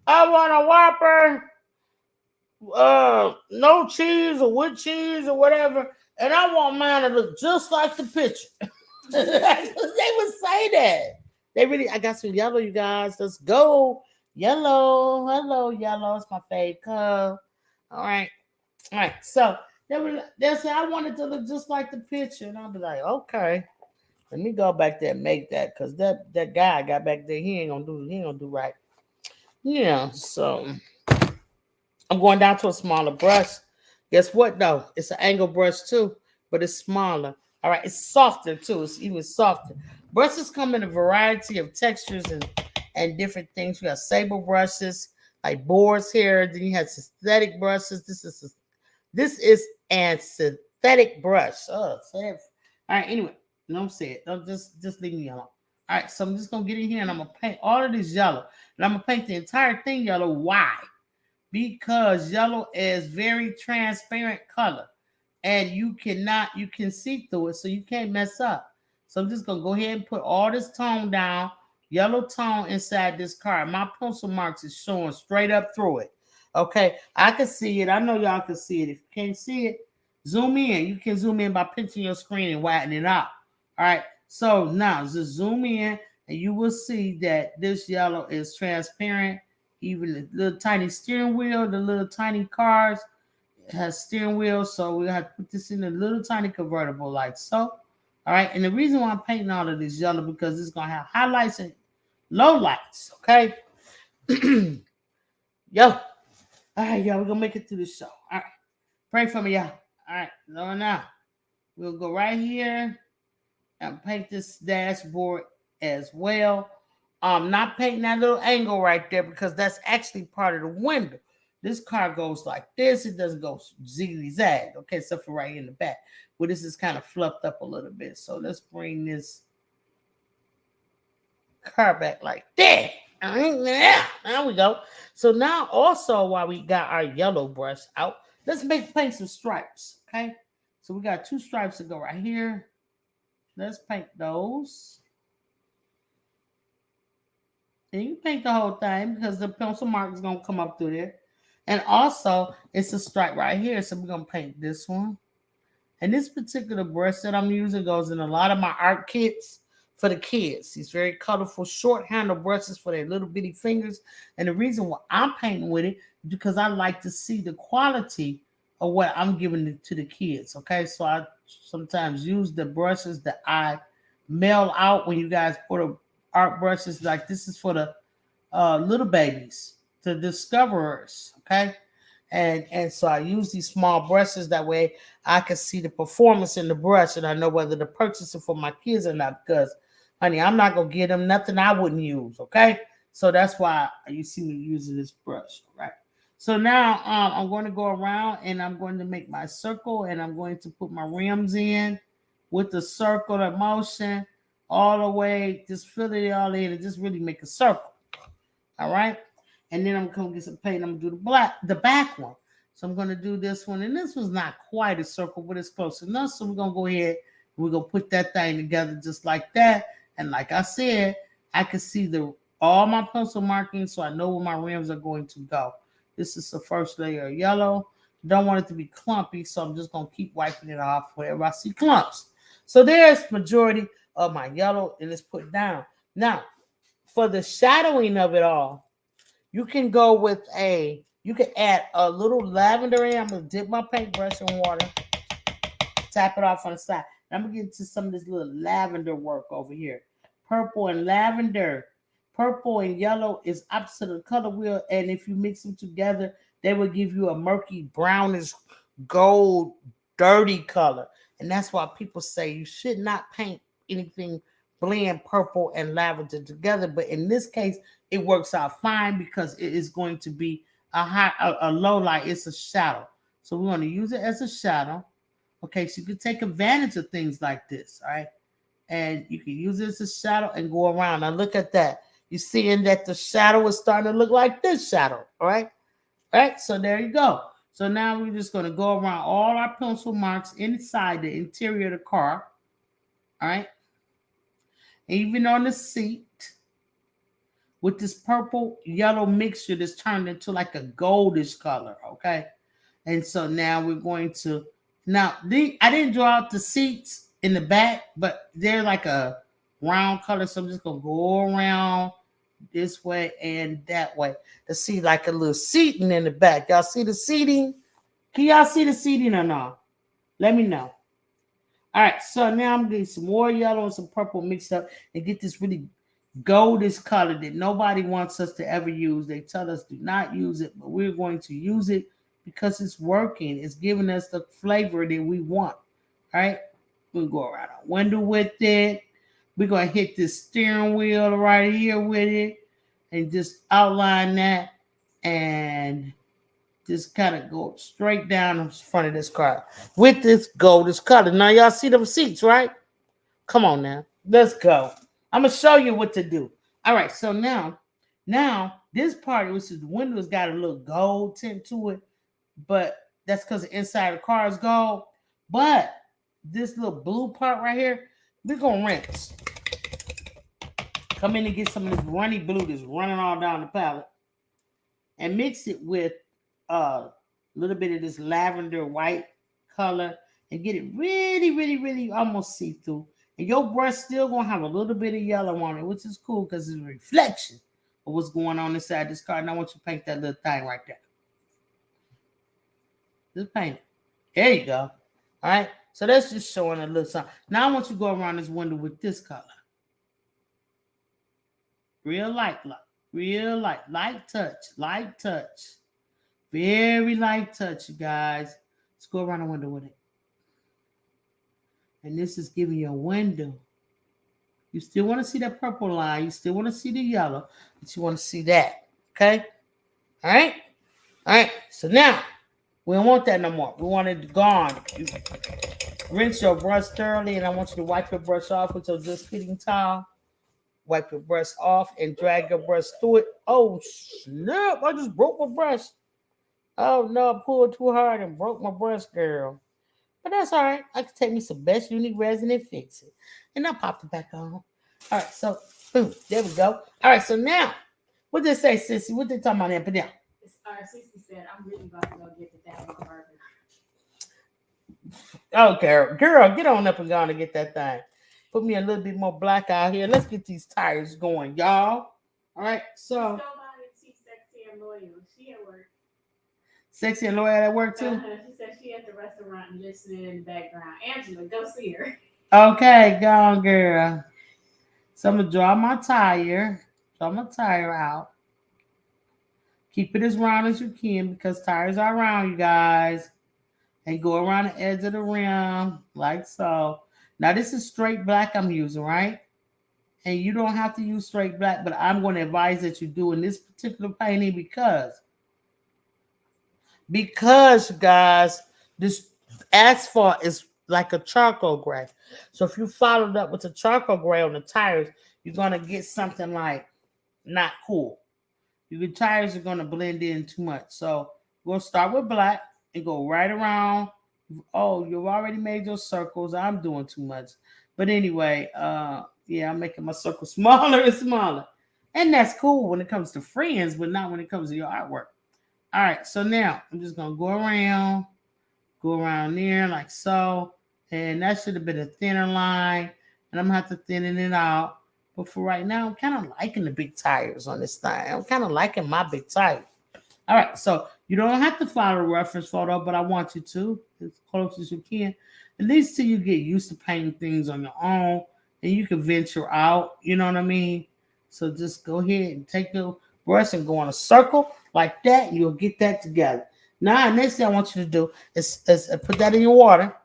"I want a Whopper, no cheese or with cheese or whatever, and I want mine to look just like the picture." They would say that. They really, I got some yellow, you guys. Let's go. Yellow. Hello, yellow. It's my fave color. All right. All right. So they'll say, I want it to look just like the picture. And I'll be like, okay. Let me go back there and make that. Because that guy I got back there, he ain't gonna do right. Yeah, so I'm going down to a smaller brush. Guess what though? It's an angle brush too, but it's smaller. All right, it's softer too. It's even softer. Brushes come in a variety of textures and different things. We got sable brushes, like boar's hair. Then you have synthetic brushes. This is a synthetic brush. Oh, all right. Anyway, don't say it. Don't just leave me alone. All right, so I'm just gonna get in here and I'm gonna paint all of this yellow, and I'm gonna paint the entire thing yellow. Why? Because yellow is very transparent color. And you can see through it, so you can't mess up. So I'm just gonna go ahead and put all this tone down, yellow tone inside this card. My pencil marks is showing straight up through it. Okay, I can see it. I know y'all can see it. If you can't see it, zoom in. You can zoom in by pinching your screen and whitening it out. All right, so now just zoom in, and you will see that this yellow is transparent. Even the little tiny steering wheel, the little tiny cars. It has steering wheel, so we have to put this in a little tiny convertible like so. All right, and the reason why I'm painting all of this yellow because it's gonna have highlights and low lights. Okay, yo, all right, y'all, we're gonna make it through the show. All right, pray for me, y'all. All right, so now we'll go right here and paint this dashboard as well. Not painting that little angle right there because that's actually part of the window. This car goes like this. It doesn't go ziggity zag. Okay, except for right here in the back. Well, this is kind of fluffed up a little bit. So let's bring this car back like that. There we go. So now also while we got our yellow brush out, let's paint some stripes. Okay, so we got 2 stripes to go right here. Let's paint those. And you can paint the whole thing because the pencil mark is going to come up through there. And also, it's a stripe right here. So we're going to paint this one. And this particular brush that I'm using goes in a lot of my art kits for the kids. These very colorful, short handle brushes for their little bitty fingers. And the reason why I'm painting with it is because I like to see the quality of what I'm giving to the kids. Okay, so I sometimes use the brushes that I mail out when you guys order art brushes. Like this is for the little babies. The discoverers, okay? And so I use these small brushes that way I can see the performance in the brush and I know whether to purchase it for my kids or not because, honey, I'm not going to get them nothing I wouldn't use, okay? So that's why you see me using this brush, right? So now I'm going to go around and I'm going to make my circle and I'm going to put my rims in with the circular motion all the way, just fill it all in and just really make a circle, all right? And then I'm going to get some paint. I'm going to do the back one. So I'm going to do this one. And this was not quite a circle, but it's close enough. So we're going to go ahead and we're going to put that thing together just like that. And like I said, I can see all my pencil markings so I know where my rims are going to go. This is the first layer of yellow. Don't want it to be clumpy, so I'm just going to keep wiping it off wherever I see clumps. So there's majority of my yellow, and it's put down. Now, for the shadowing of it all, you can go with you can add a little lavender in. I'm going to dip my paintbrush in water, tap it off on the side. I'm going to get into some of this little lavender work over here. Purple and lavender. Purple and yellow is opposite of the color wheel, and if you mix them together, they will give you a murky, brownish, gold, dirty color. And that's why people say you should not paint anything blend purple and lavender together. But in this case, it works out fine because it is going to be a low light. It's a shadow. So we're going to use it as a shadow. Okay, so you can take advantage of things like this, all right? And you can use it as a shadow and go around. Now look at that. You're seeing that the shadow is starting to look like this shadow, all right? All right, so there you go. So now we're just going to go around all our pencil marks inside the interior of the car, all right? Even on the seat with this purple yellow mixture that's turned into like a goldish color, okay? And so now we're going to, I didn't draw out the seats in the back, but they're like a round color. So I'm just going to go around this way and that way to see like a little seating in the back. Y'all see the seating? Can y'all see the seating or not? Let me know. All right, so now I'm getting some more yellow and some purple mixed up and get this really goldish color that nobody wants us to ever use. They tell us do not use it, but we're going to use it because it's working. It's giving us the flavor that we want. All right, we'll go around our window with it. We're going to hit this steering wheel right here with it and just outline that and just kind of go straight down in front of this car with this goldish color. Now, y'all see them seats, right? Come on now. Let's go. I'm going to show you what to do. All right, so now this part, which is the windows, got a little gold tint to it, but that's because the inside of the car is gold. But this little blue part right here, we're going to rinse. Come in and get some of this runny blue that's running all down the palette and mix it with a little bit of this lavender white color and get it really, really, really almost see-through. And your brush still going to have a little bit of yellow on it, which is cool because it's a reflection of what's going on inside this card. And I want you to paint that little thing right there. Just paint it. There you go. All right. So that's just showing a little something. Now I want you to go around this window with this color. Real light, light touch. Very light touch, you guys. Let's go around the window with it. And this is giving you a window. You still want to see that purple line. You still want to see the yellow, but you want to see that. Okay? All right? All right. So now, we don't want that no more. We want it gone. You rinse your brush thoroughly, and I want you to wipe your brush off with your just fitting towel. Wipe your brush off and drag your brush through it. Oh, snap. I just broke my brush. Oh, no, I pulled too hard and broke my brush, girl. But that's all right. I can take me some Best Unique resin and fix it. And I'll pop it back on. All right, so, boom, there we go. All right, so now, what did they say, Sissy? What they talking about up and down? Sissy said, I'm really about to go get the damn burger. Oh, girl, get on up and go on and get that thing. Put me a little bit more black out here. Let's get these tires going, y'all. All right, so. She's sexy and loyal. She at work. Sexy and loyal at work, too? She said she at the restaurant and listening in the background. Angela, go see her. Okay, go on, girl. So I'm going to draw my tire out. Keep it as round as you can because tires are round, you guys. And go around the edge of the rim like so. Now, this is straight black I'm using, right? And you don't have to use straight black, but I'm going to advise that you do in this particular painting because, guys, this asphalt is like a charcoal gray. So if you followed up with a charcoal gray on the tires, you're going to get something like not cool. Your tires are going to blend in too much. So we're going to start with black and go right around. Oh, you've already made your circles. I'm doing too much. But anyway, yeah, I'm making my circle smaller and smaller. And that's cool when it comes to friends, but not when it comes to your artwork. All right, so now I'm just going to go around there like so. And that should have been a thinner line. And I'm going to have to thinning it out. But for right now, I'm kind of liking the big tires on this thing. I'm kind of liking my big tires. All right, so you don't have to follow a reference photo, but I want you to, as close as you can, at least till you get used to painting things on your own and you can venture out, you know what I mean? So just go ahead and take your brush and go on a circle like that, and you'll get that together. Now, next thing I want you to do is put that in your water.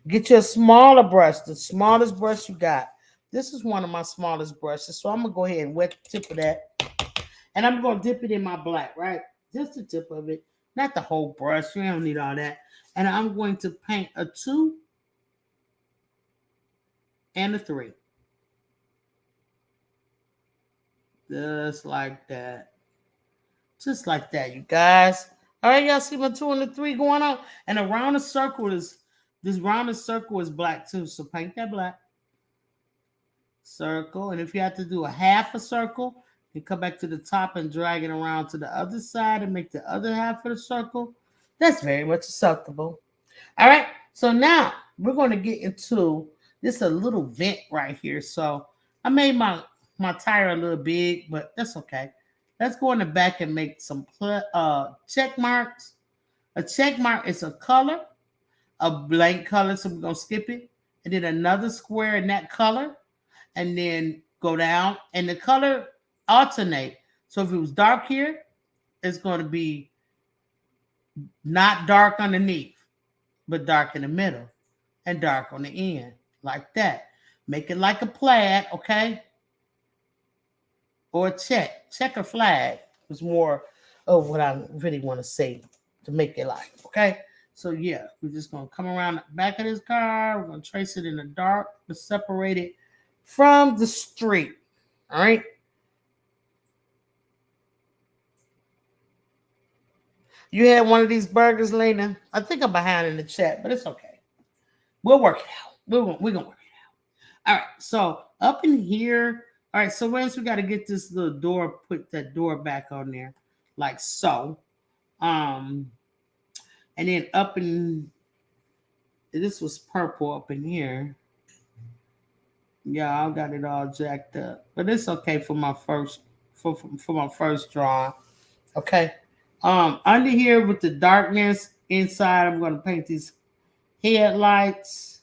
Get you a smaller brush, the smallest brush you got. This is one of my smallest brushes, so I'm gonna go ahead and wet the tip of that, and I'm gonna dip it in my black, right? Just the tip of it, not the whole brush. You don't need all that. And I'm going to paint a 2 and a 3, just like that, you guys. All right, y'all see my 2 and the 3 going on, and around the circle is this rounded circle is black too. So paint that black circle, and if you have to do a half a circle, you come back to the top and drag it around to the other side and make the other half of the circle. That's very much acceptable. All right, so now we're going to get into this a little vent right here. So I made my tire a little big, but that's okay. Let's go in the back and make some check marks. A check mark is a color, a blank color, so we're going to skip it. And then another square in that color, and then go down. And the color alternate. So if it was dark here, it's going to be not dark underneath, but dark in the middle and dark on the end, like that. Make it like a plaid, okay? Or a checker flag is more of what I really want to say to make it like, okay? So yeah, we're just gonna come around the back of this car. We're gonna trace it in the dark to separate it from the street. All right. You had one of these burgers, Lena? I think I'm behind in the chat, but it's okay. We'll work it out. We're gonna work it out. All right. So up in here. All right. So once we got to get this little door, put that door back on there, like so. And then up in this was purple up in here. Yeah, I got it all jacked up, but it's okay for my first for my first drawing. Okay. Under here with the darkness inside, I'm going to paint these headlights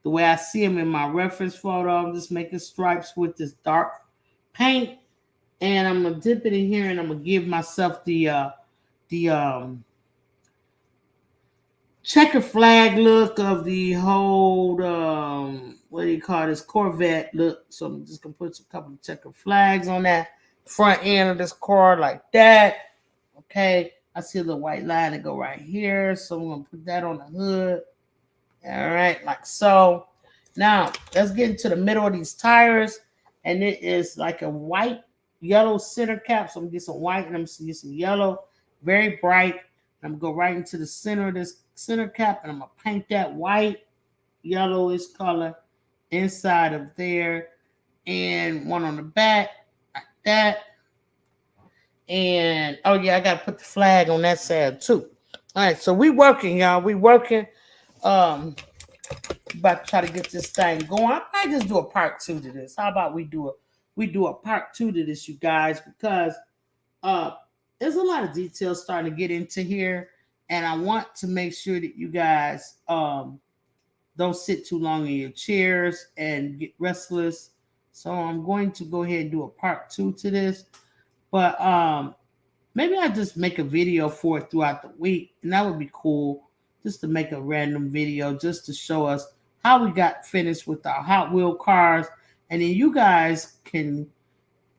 the way I see them in my reference photo. I'm just making stripes with this dark paint, and I'm gonna dip it in here, and I'm gonna give myself the checker flag look of the whole what do you call this, Corvette look. So I'm just gonna put a couple of checker flags on that front end of this car like that. Okay, I see a little white line that go right here, so I'm gonna put that on the hood. All right, like so. Now let's get into the middle of these tires, and it is like a white yellow center cap. So I'm gonna get some white and I'm gonna get some yellow, very bright. I'm gonna go right into the center of this center cap, and I'm gonna paint that white yellowish color inside of there, and one on the back like that. And oh yeah, I gotta put the flag on that side too. All right, so we working, y'all. We working. About to try to get this thing going. I might just do a part 2 to this. How about we do a part 2 to this, you guys, because there's a lot of details starting to get into here, and I want to make sure that you guys don't sit too long in your chairs and get restless. So I'm going to go ahead and do a part 2 to this, but maybe I just make a video for it throughout the week, and that would be cool, just to make a random video just to show us how we got finished with our Hot Wheel cars, and then you guys can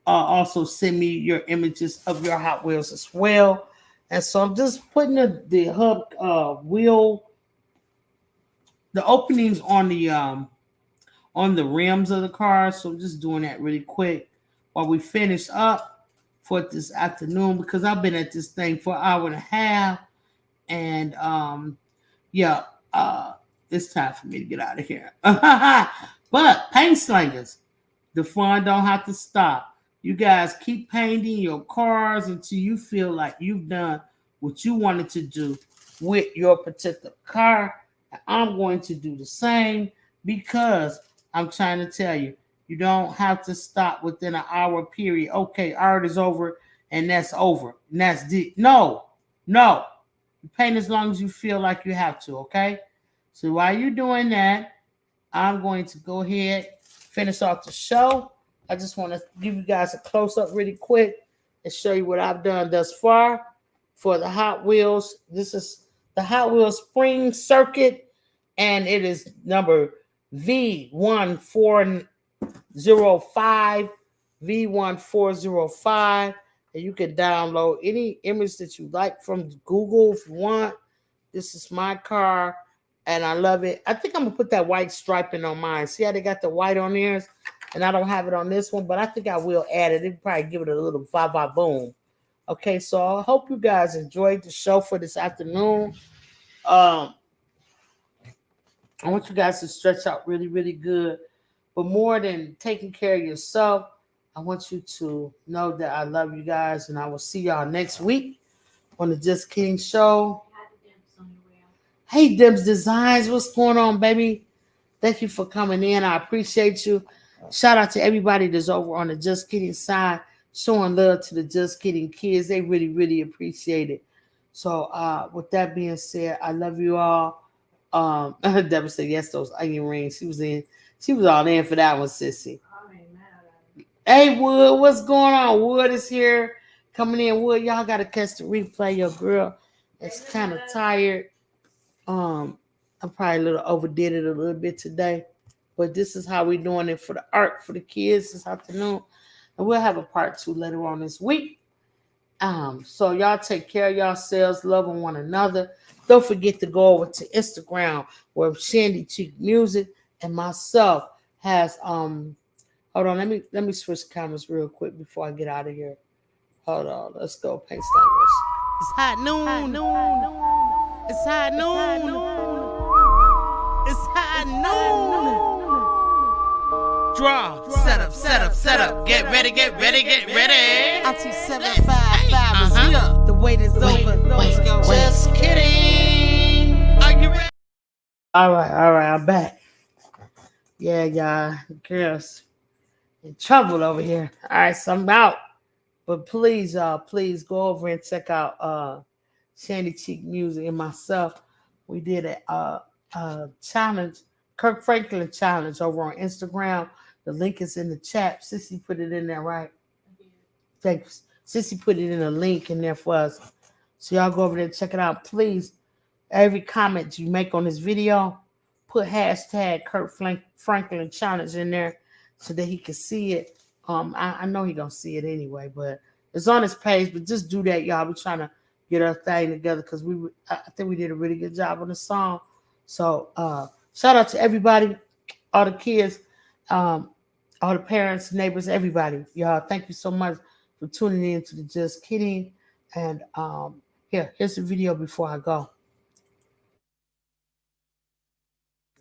also send me your images of your Hot Wheels as well. And so I'm just putting the hub wheel, the openings on the rims of the car. So I'm just doing that really quick while we finish up for this afternoon, because I've been at this thing for an hour and a half, and yeah, it's time for me to get out of here. But paint slingers, the fun don't have to stop. You guys keep painting your cars until you feel like you've done what you wanted to do with your particular car. I'm going to do the same, because I'm trying to tell you, you don't have to stop within an hour period. Okay, art is over and that's over. And that's the no. You paint as long as you feel like you have to, okay? So while you're doing that, I'm going to go ahead, finish off the show. I just want to give you guys a close-up really quick and show you what I've done thus far for the Hot Wheels. This is the Hot Wheels Spring Circuit, and it is number V149. 05 V1405, and you can download any image that you like from Google if you want. This is my car, and I love it. I think I'm gonna put that white striping on mine. See how they got the white on theirs, and I don't have it on this one, but I think I will add it. It'll probably give it a little va boom. Okay, so I hope you guys enjoyed the show for this afternoon. I want you guys to stretch out really, really good. But more than taking care of yourself, I want you to know that I love you guys, and I will see y'all next week on the Just Kidding show. Hey, Debs Designs, what's going on, baby? Thank you for coming in. I appreciate you. Shout out to everybody that's over on the Just Kidding side, showing love to the Just Kidding kids. They really, really appreciate it. So with that being said, I love you all. Deborah said yes, those onion rings. She was all in for that one, sissy. Hey, Wood, what's going on? Wood is here coming in. Wood, y'all gotta catch the replay. Your girl is kind of tired. I probably a little overdid it a little bit today, but this is how we doing it for the art for the kids this afternoon, and we'll have a part 2 later on this week. So y'all take care of yourselves, love one another. Don't forget to go over to Instagram where Shandy Cheek Music and myself has hold on, let me switch cameras real quick before I get out of here. Hold on, let's go paint stylish. It's hot noon. It's hot noon. It's hot noon. Draw. Set up. Get ready. ARTY 755 is here. The wait is over. Let's go. Just kidding. Are you ready? All right, I'm back. Yeah, y'all, girls in trouble over here. All right, so I'm out. But please go over and check out Shandy Cheek Music and myself. We did a challenge, Kirk Franklin challenge over on Instagram. The link is in the chat. Sissy put it in there, right? Thanks. Sissy put it in a link in there for us. So y'all go over there and check it out. Please, every comment you make on this video, put hashtag Kirk Franklin challenge in there so that he can see it. I know he gonna see it anyway, but it's on his page. But just do that, y'all. We're trying to get our thing together because I think we did a really good job on the song. So shout out to everybody, all the kids, all the parents, neighbors, everybody. Y'all, thank you so much for tuning in to the Just Kidding. And here's the video before I go.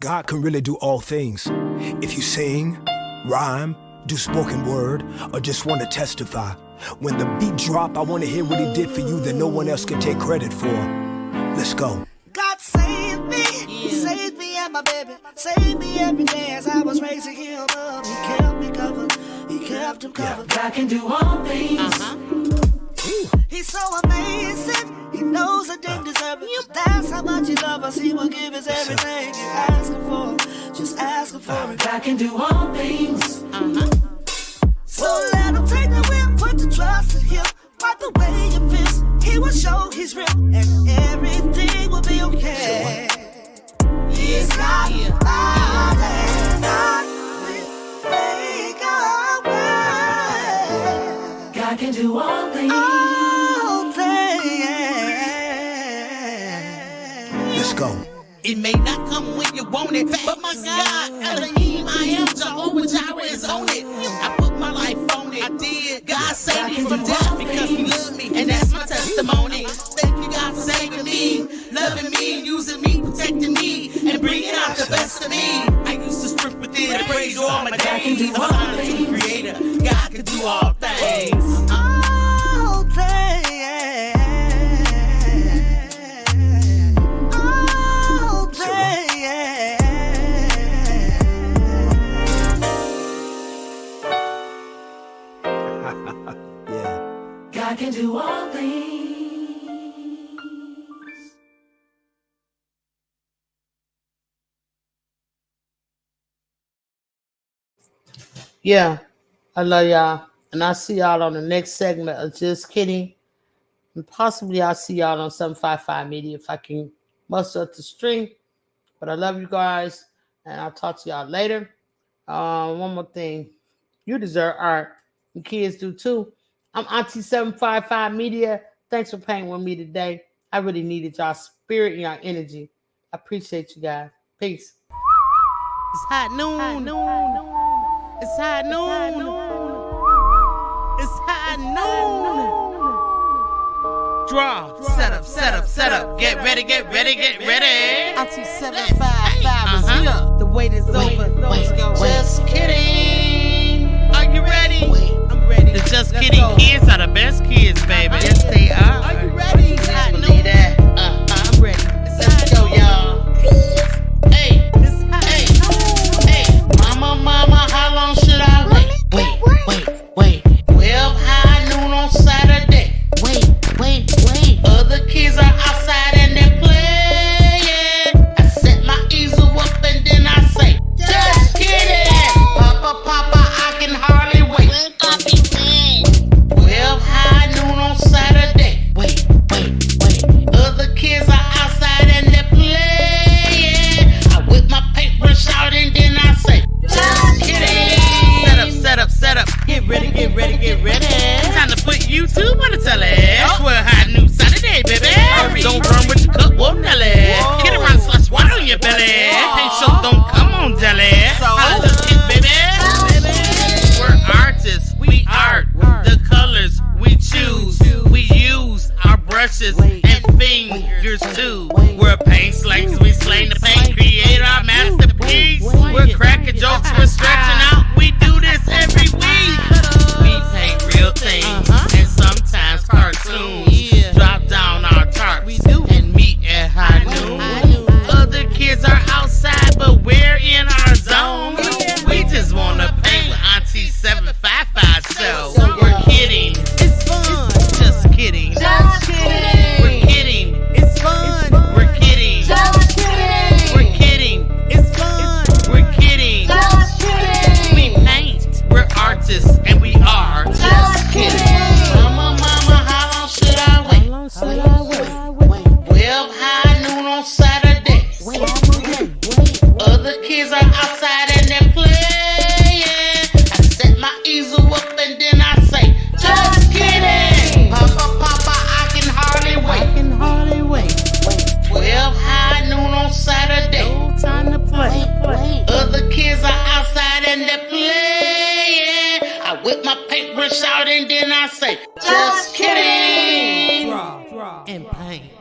God can really do all things. If you sing, rhyme, do spoken word, or just want to testify. When the beat drop, I want to hear what he did for you that no one else can take credit for. Let's go. God saved me, saved me and my baby, saved me every day as I was raising him up. He kept me covered, he kept him covered. God can do all things. He's so amazing, he knows I didn't deserve it. That's how much he loves us, he will give us everything you ask him for. Just ask him for it. God can do all things. So let him take the wheel, put the trust in him. Wipe away your fears, he will show he's real, and everything will be okay. He's got violent, God will make a way. God can do all things. All things. Let's go. It may not come when you want it, but my God, Elohim, I am Jehovah Jireh is on it. I put my life on it. I did. God saved me from death because he loved me, and that's my testimony. Thank you, God, for saving me, loving me, using me, protecting me, and bringing out the best of me. I used to strip within and praise you all my days. I'm honored to the Creator. God can do all things. All things. God can do all things. Yeah, I love y'all. And I'll see y'all on the next segment of Just Kidding. And possibly I'll see y'all on 755 Media if I can muster up the string. But I love you guys. And I'll talk to y'all later. One more thing. You deserve art. And kids do too. I'm Auntie 755 Media. Thanks for playing with me today. I really needed y'all spirit and y'all energy. I appreciate you guys. Peace. It's hot noon. It's hot noon. It's hot noon. Draw. Set up. Get ready. Auntie 755 is here. The wait is over. Let's go. Just kidding. Are you ready? I'm ready. The Just Kidding kids are the best kids, baby. Yes, they are. Are you ready? It's hot noon. Believe that. I'm ready. Let's go, y'all. Hey, mama, how long should I wait? Wait. 12 high noon on Saturday. Wait. Other kids are outside and they're playing. I set my easel up and then I say, just kidding. Papa, I can hardly wait. 12 high noon on Saturday. Wait. Other kids are outside and they're playing. I whip my paintbrush out and then I say, just kidding. Set up. Get ready. Time to put YouTube on the telly. 12 high noon Saturday, baby. Don't run with your cup, whoa, Nelly. Get around, slash water on your belly. Paint show don't come on, jelly. Holla, just kids, baby. We're artists, we art. The colors we choose. We use our brushes and fingers too. We're paint slangs, we slang the paint, create our masterpiece. We're cracking jokes, we're stretching out. We do this every week. We paint real things and sometimes cartoons. Drop down our tarps and meet at high noon. Other kids are outside, but we're in our zone. We just wanna paint with Auntie 755 show. We're kidding. It's fun. Just kidding. We're kidding. It's fun. We're kidding. We're kidding. It's fun. We're kidding. We paint. We're artists and we are just kidding. Mama, how long should I wait? 12 high noon on Saturday. Other kids are outside and they're playing. I set my easel up and then I say, just kidding. Papa, I can hardly wait. 12 high noon on Saturday. No time to play. Other kids are outside and they're playing. I whip my paintbrush out and then I say, just kidding. Draw. And paint.